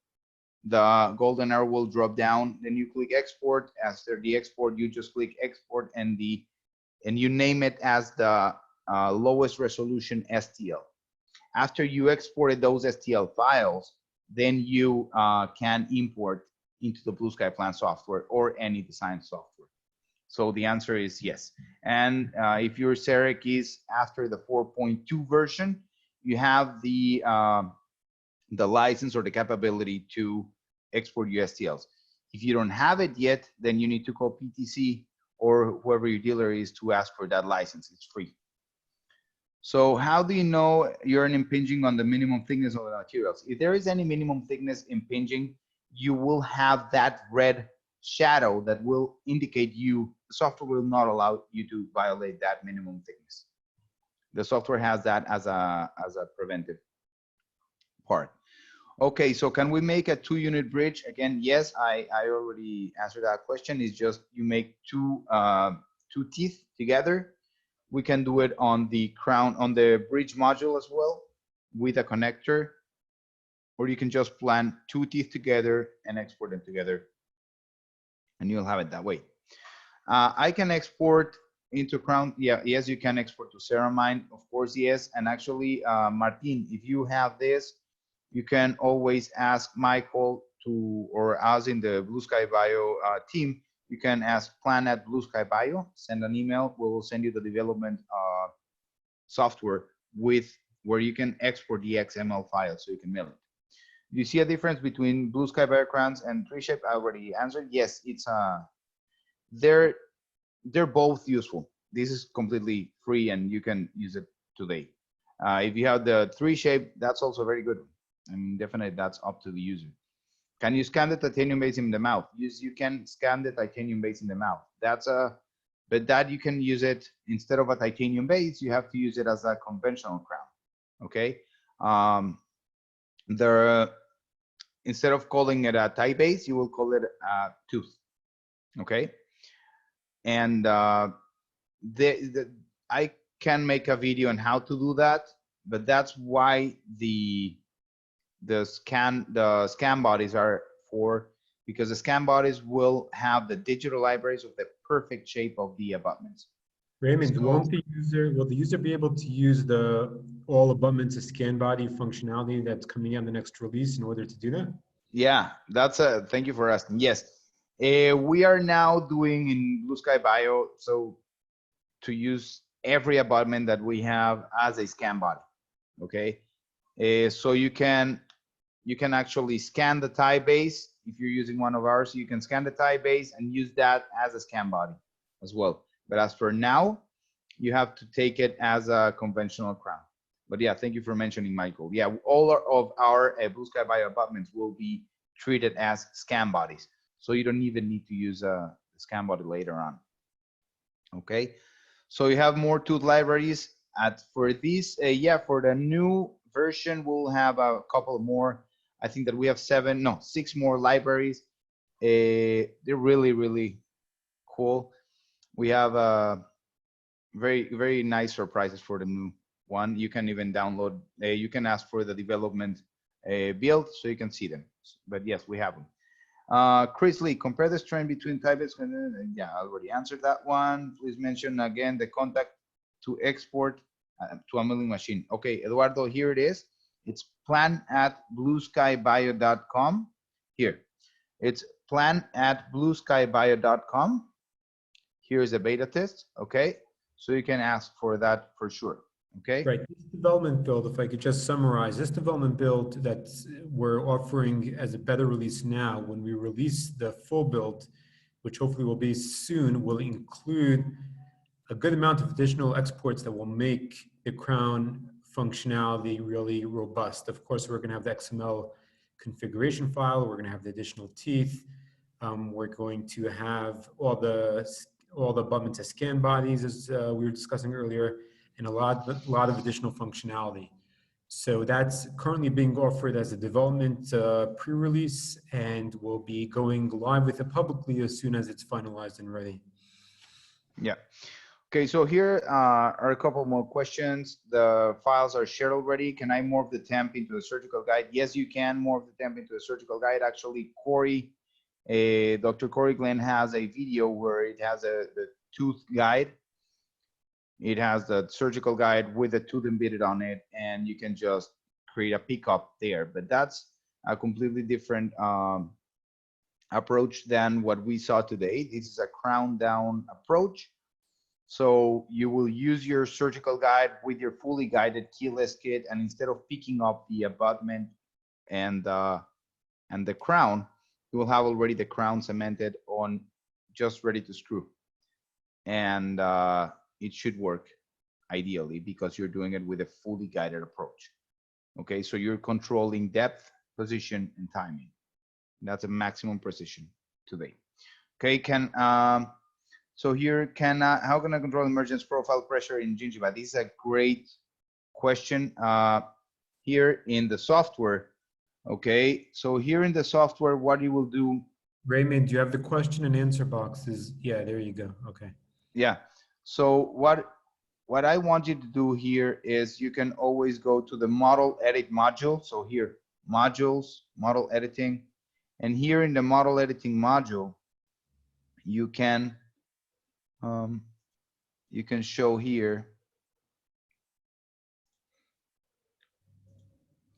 The golden arrow will drop down. Then you click export. After the export, you just click export and you name it as the lowest resolution STL. After you exported those STL files, then you can import into the Blue Sky Plan software or any design software. So the answer is yes. And if your CEREC is after the 4.2 version, you have the license or the capability to export your STLs. If you don't have it yet, then you need to call PTC or whoever your dealer is to ask for that license. It's free. So how do you know you're impinging on the minimum thickness of the materials? If there is any minimum thickness impinging, you will have that red shadow that will indicate the software will not allow you to violate that minimum thickness. The software has that as a preventive part. Okay, so can we make a 2-unit bridge? Again, yes, I already answered that question. It's just you make two teeth together. We can do it on the crown, on the bridge module as well with a connector, or you can just plan 2 teeth together and export them together, and you'll have it that way. I can export into crown. Yeah, yes, you can export to Ceramine, of course, yes. And actually, Martin, if you have this, you can always ask Michael or us in the Blue Sky Bio team. You can ask plan at Blue Sky Bio, send an email. We will send you the development software where you can export the XML file so you can mail it. Do you see a difference between Blue Sky Bio crowns and 3Shape? I already answered. Yes, it's they're both useful. This is completely free and you can use it today. If you have the 3Shape, that's also very good. I mean, definitely that's up to the user. Can you scan the titanium base in the mouth? Yes, you can scan the titanium base in the mouth. But that you can use it instead of a titanium base, you have to use it as a conventional crown. Okay. Instead of calling it a tie base, you will call it a tooth. Okay. And I can make a video on how to do that, but that's why the Scanbodies are for, because the Scanbodies will have the digital libraries of the perfect shape of the abutments. Raymond, So will the user be able to use the all abutments of Scanbody functionality that's coming on the next release in order to do that? yeah, that's a, thank you for asking. Yes, we are now doing in Blue Sky Bio, so to use every abutment that we have as a scan body. Okay, so you can actually scan the tie base. If you're using one of ours, you can scan the tie base and use that as a scan body as well. But as for now, you have to take it as a conventional crown. But yeah, thank you for mentioning, Michael. Yeah, all of our Blue Sky Bio abutments will be treated as scan bodies. So you don't even need to use a scan body later on. Okay, so you have more tooth libraries. For this, yeah, for the new version, we'll have a couple more. I think that we have 6 more libraries. They're really cool. We have very nice surprises for the new one. You can even download. You can ask for the development build so you can see them. But yes, we have them. Chris Lee, compare the strength between types. Yeah, I already answered that one. Please mention again the contact to export to a milling machine. Okay, Eduardo, here it is. It's plan@blueskybio.com. Here, it's plan@blueskybio.com. Here's a beta test. Okay, so you can ask for that for sure. Okay. Right. This development build, if I could just summarize, this development build that we're offering as a beta release now, when we release the full build, which hopefully will be soon, will include a good amount of additional exports that will make the crown functionality really robust. Of course, we're going to have the XML configuration file. We're going to have the additional teeth. We're going to have all the abutments as scan bodies, as we were discussing earlier, and a lot of additional functionality. So that's currently being offered as a development pre-release, and we'll be going live with it publicly as soon as it's finalized and ready. Yeah. Okay, so here are a couple more questions. The files are shared already. Can I morph the temp into a surgical guide? Yes, you can morph the temp into a surgical guide. Actually, Dr. Corey Glenn has a video where it has the tooth guide. It has the surgical guide with the tooth embedded on it, and you can just create a pickup there. But that's a completely different approach than what we saw today. This is a crown down approach. So you will use your surgical guide with your fully guided keyless kit, and instead of picking up the abutment and the crown, you will have already the crown cemented on, just ready to screw. And it should work ideally because you're doing it with a fully guided approach. Okay, so you're controlling depth, position, and timing. That's a maximum precision today. Okay, so here, how can I control emergence profile pressure in gingiva? This is a great question. Here in the software, okay, so here in the software, what you will do. Raymond, do you have the question and answer boxes? Yeah, there you go. Okay. Yeah, so what I want you to do here is you can always go to the model edit module. So here, modules, model editing, and here in the model editing module, you can show here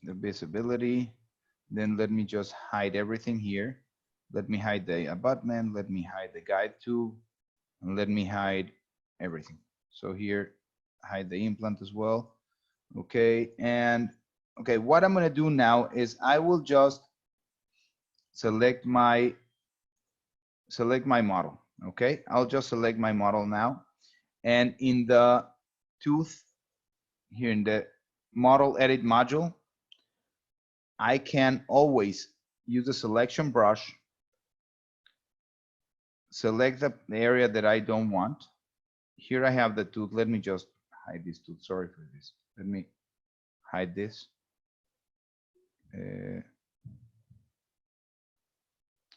the visibility. Then let me just hide everything here. Let me hide the abutment, let me hide the guide tube, and let me hide everything. So here, hide the implant as well. Okay, and okay, what I'm gonna do now is I will just select my model. Okay, I'll just select my model now. And in the tooth, here in the model edit module, I can always use the selection brush, select the area that I don't want. Here I have the tooth. Let me just hide this tooth. Sorry for this. Let me hide this.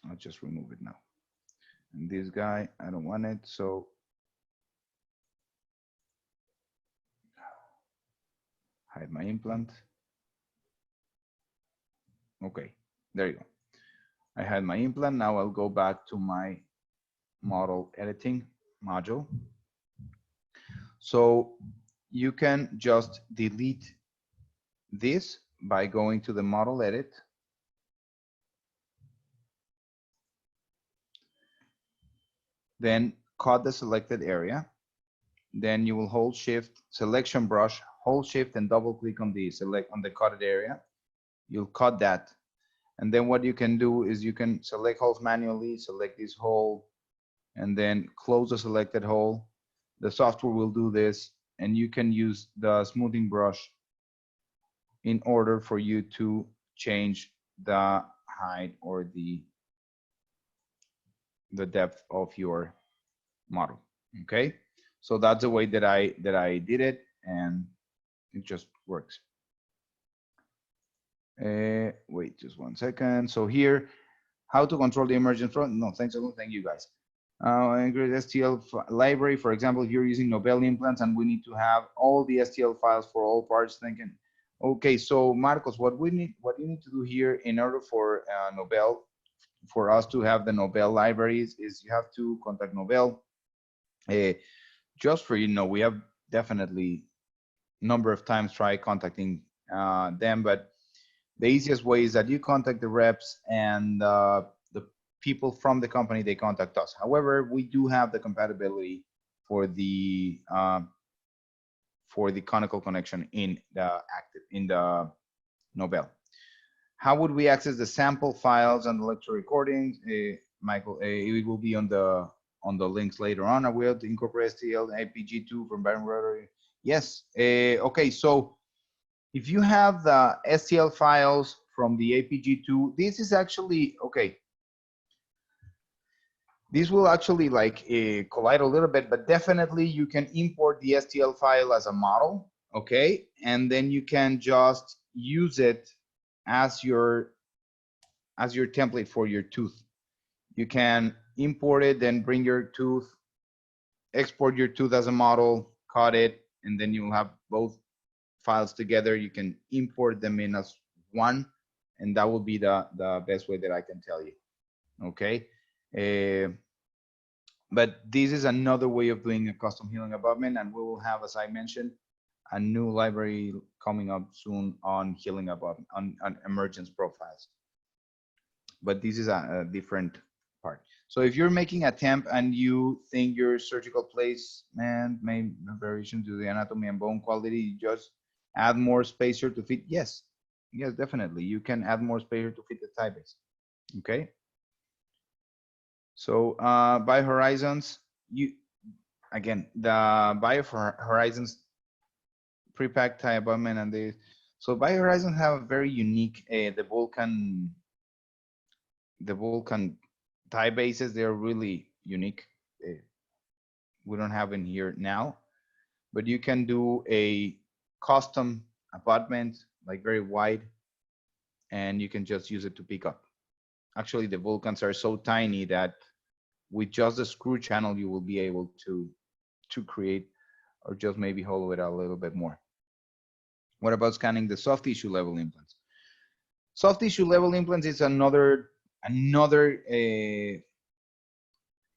I'll just remove it now. And this guy, I don't want it. So hide my implant. Okay, there you go. I had my implant. Now I'll go back to my model editing module. So you can just delete this by going to the model edit. Then cut the selected area. Then you will hold shift, selection brush, hold shift and double click on the cutted area. You'll cut that. And then what you can do is you can select holes manually, select this hole, and then close the selected hole. The software will do this, and you can use the smoothing brush in order for you to change the height or the depth of your model. Okay, so that's the way that I did it, and it just works. Wait just 1 second. So here, how to control the emergence front? No, thanks a lot. Thank you guys. STL library, for example, if you're using Nobel implants and we need to have all the STL files for all parts, thinking, okay, so Marcos, what you need to do here in order for Nobel, for us to have the Nobel libraries, is you have to contact Nobel. Just for, we have definitely number of times tried contacting them, but the easiest way is that you contact the reps, and the people from the company, they contact us. However, we do have the compatibility for the conical connection in the Nobel. How would we access the sample files and the lecture recordings? Michael, it will be on the links later on. I will incorporate STL APG2 from Baron Rotary. Yes. Okay. So if you have the STL files from the APG2, this is actually okay. This will actually collide a little bit, but definitely you can import the STL file as a model, okay? And then you can just use it as your template for your tooth. You can import it, then bring your tooth, export your tooth as a model, cut it, and then you'll have both files together. You can import them in as one, and that will be the best way that I can tell you, okay? But this is another way of doing a custom healing abutment, and we will have, as I mentioned, a new library coming up soon on healing abutment, on emergence profiles. But this is a different part. So if you're making a temp and you think your surgical placement may variation to the anatomy and bone quality, you just add more spacer to fit. Yes, definitely. You can add more spacer to fit the tie base. Okay. So BioHorizons, again, the BioHorizons pre-packed tie abutment, and so BioHorizons have a very unique the Vulcan tie bases. They're really unique. We don't have in here now, but you can do a custom abutment, like very wide, and you can just use it to pick up. Actually, the Vulcans are so tiny that with just the screw channel, you will be able to create, or just maybe hollow it out a little bit more. What about scanning the soft tissue level implants? Soft tissue level implants is another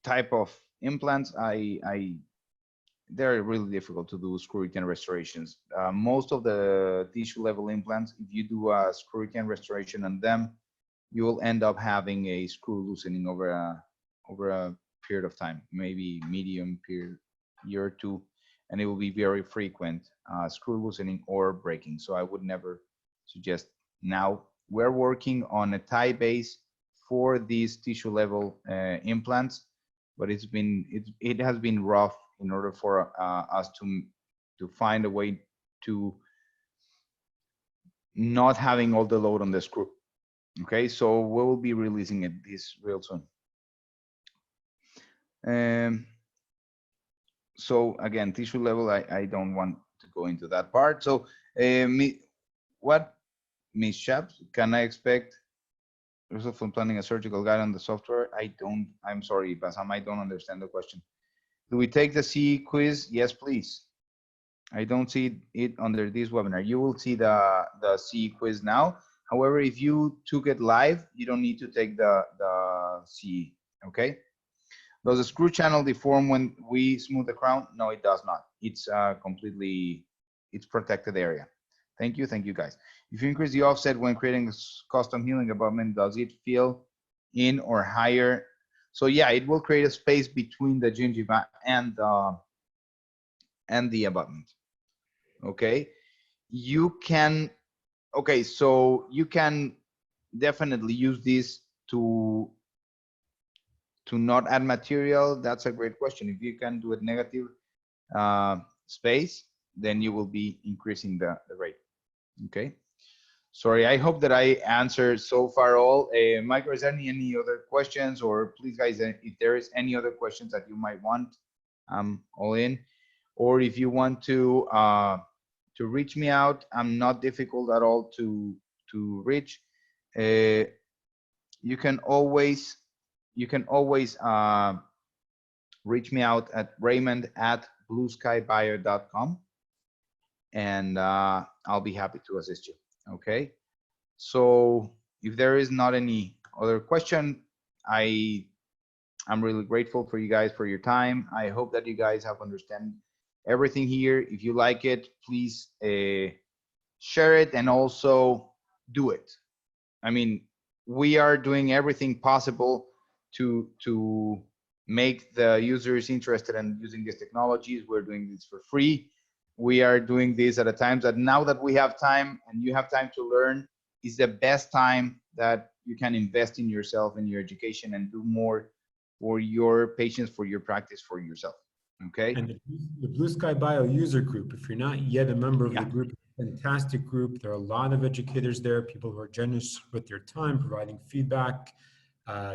type of implants. They're really difficult to do screw retain restorations. Most of the tissue level implants, if you do a screw retain restoration on them, you will end up having a screw loosening over a period of time, maybe medium period, year or two, and it will be very frequent, screw loosening or breaking. So I would never suggest. Now we're working on a tie base for these tissue level implants, but it has been rough in order for us to find a way to not having all the load on the screw. Okay, so we'll be releasing this real soon. So again, tissue level, I don't want to go into that part. So what, Ms. Chaps, can I expect result from planning a surgical guide on the software? I'm sorry, Basam, I don't understand the question. Do we take the CE quiz? Yes, please. I don't see it under this webinar. You will see the CE quiz now. However, if you took it live, you don't need to take the CE, okay? Does the screw channel deform when we smooth the crown? No, it does not. It's completely, it's protected area. Thank you guys. If you increase the offset when creating a custom healing abutment, does it fill in or higher? So yeah, it will create a space between the gingiva and the abutment. Okay, you can, okay, so you can definitely use this to not add material. That's a great question. If you can do it negative space, then you will be increasing the rate. Okay, sorry, I hope that I answered so far all. Michael, is there any other questions? Or please guys, if there is any other questions that you might want, I'm all in. Or if you want to reach me out, I'm not difficult at all to reach. You can always reach me out at raymond@blueskybio.com, and I'll be happy to assist you. Okay, so if there is not any other question, I'm really grateful for you guys for your time. I hope that you guys have understand everything here. If you like it, please share it and also do it. I mean, we are doing everything possible to make the users interested in using these technologies. We're doing this for free. We are doing this at a time that now that we have time and you have time to learn, is the best time that you can invest in yourself and your education and do more for your patients, for your practice, for yourself. Okay. And the Blue Sky Bio user group, if you're not yet a member of the group, fantastic group. There are a lot of educators there, people who are generous with their time, providing feedback,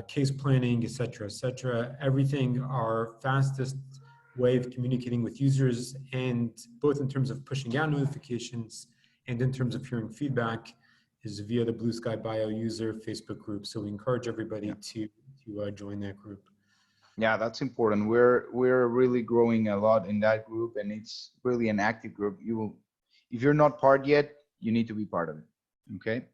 case planning, et cetera, everything. Our fastest way of communicating with users, and both in terms of pushing out notifications and in terms of hearing feedback, is via the Blue Sky Bio user Facebook group. So we encourage everybody to join that group. Yeah, that's important. We're really growing a lot in that group, and it's really an active group. You will, if you're not part yet, you need to be part of it. Okay.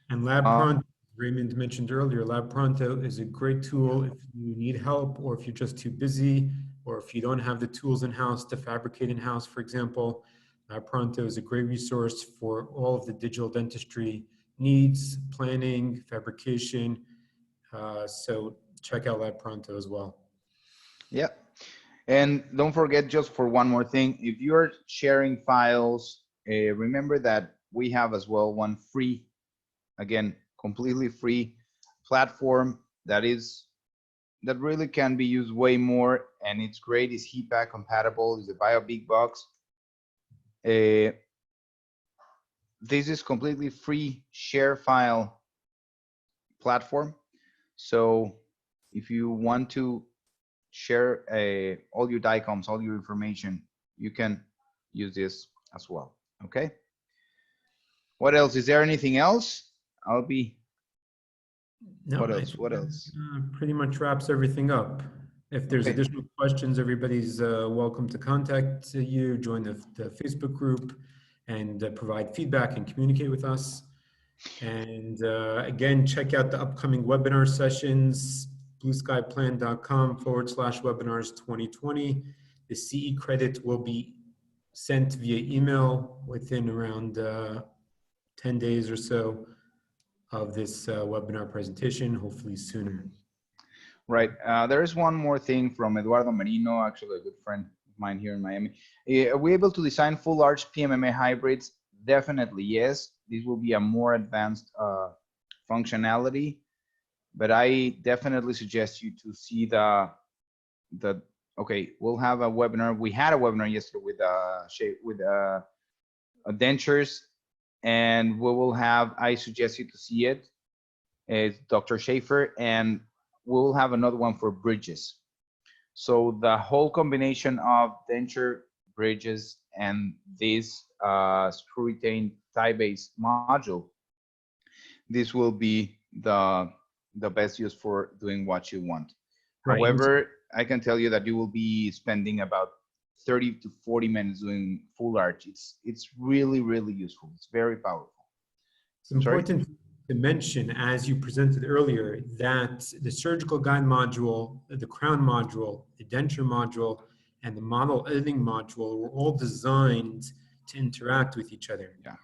And Lab Pronto, Raymond mentioned earlier, Lab Pronto is a great tool if you need help, or if you're just too busy, or if you don't have the tools in-house to fabricate in-house, for example. Lab Pronto is a great resource for all of the digital dentistry needs, planning, fabrication. So check out Lab Pronto as well. Yeah. And don't forget, just for one more thing, if you're sharing files, remember that we have as well one free, again, completely free platform that really can be used way more, and it's great. It's HEPA compatible. It's a Bio Big Box. This is completely free share file platform. So if you want to share all your DICOMs, all your information, you can use this as well. Okay. What else? Is there anything else? I'll be. No, what else? What else? Pretty much wraps everything up. If there's additional questions, everybody's welcome to contact you, join the Facebook group, and provide feedback and communicate with us. And again, check out the upcoming webinar sessions, BlueSkyPlan.com/webinars 2020. The CE credit will be sent via email within around 10 days or so of this webinar presentation, hopefully sooner. Right. There is one more thing from Eduardo Merino, actually a good friend of mine here in Miami. Are we able to design full arch PMMA hybrids? Definitely, yes. This will be a more advanced functionality, but I definitely suggest you to see okay, we'll have a webinar. We had a webinar yesterday with dentures, and we will have, I suggest you to see it. It's Dr. Schaefer, and we'll have another one for bridges. So the whole combination of denture, bridges, and this screw retained tie-based module, this will be the best use for doing what you want. Right. However, I can tell you that you will be spending about 30 to 40 minutes doing full arch. It's really, really useful. It's very powerful. It's important to mention, as you presented earlier, that the surgical guide module, the crown module, the denture module, and the model editing module were all designed to interact with each other. Yeah.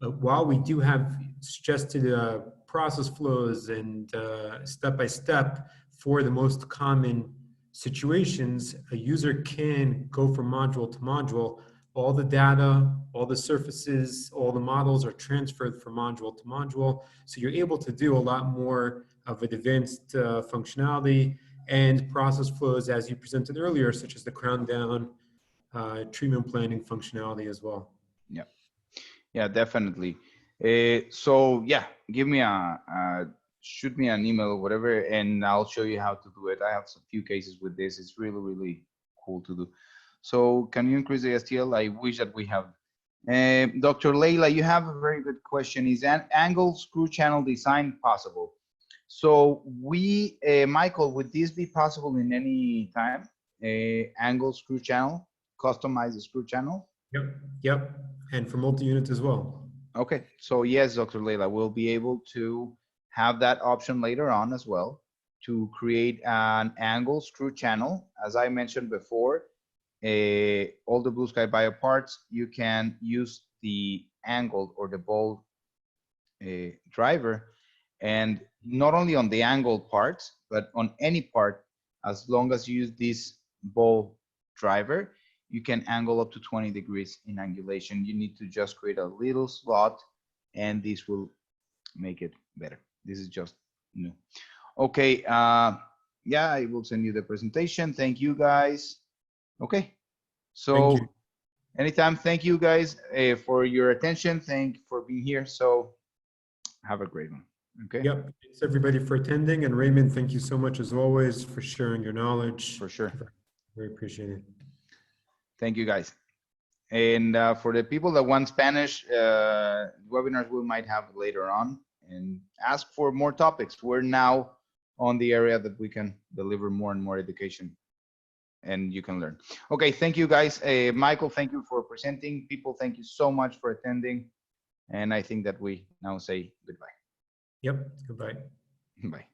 But while we do have suggested process flows and step-by-step for the most common situations, a user can go from module to module. All the data, all the surfaces, all the models are transferred from module to module. So you're able to do a lot more of advanced functionality and process flows, as you presented earlier, such as the crown down treatment planning functionality as well. Yeah. Yeah, definitely. So yeah, give me shoot me an email or whatever, and I'll show you how to do it. I have a few cases with this. It's really, really cool to do. So can you increase the STL? I wish that we have. Dr. Leila, you have a very good question. Is an angle screw channel design possible? So we, Michael, would this be possible in any time? Angle screw channel, customize the screw channel? Yep. And for multi-units as well. Okay, so yes, Dr. Leila, we'll be able to have that option later on as well to create an angle screw channel. As I mentioned before, all the Blue Sky Bio parts, you can use the angled or the ball driver, and not only on the angled parts, but on any part, as long as you use this ball driver, you can angle up to 20 degrees in angulation. You need to just create a little slot, and this will make it better. This is just new. Okay, yeah, I will send you the presentation. Thank you, guys. Okay, so Thank you. anytime, thank you guys for your attention. Thank you for being here. So have a great one. Okay. Yep. Thanks everybody for attending. And Raymond, thank you so much as always for sharing your knowledge. For sure. Very appreciated. Thank you, guys. And for the people that want Spanish, webinars we might have later on, and ask for more topics. We're now on the area that we can deliver more and more education, and you can learn. Okay, thank you, guys. Michael, thank you for presenting. People, thank you so much for attending. And I think that we now say goodbye. Yep, goodbye. Bye.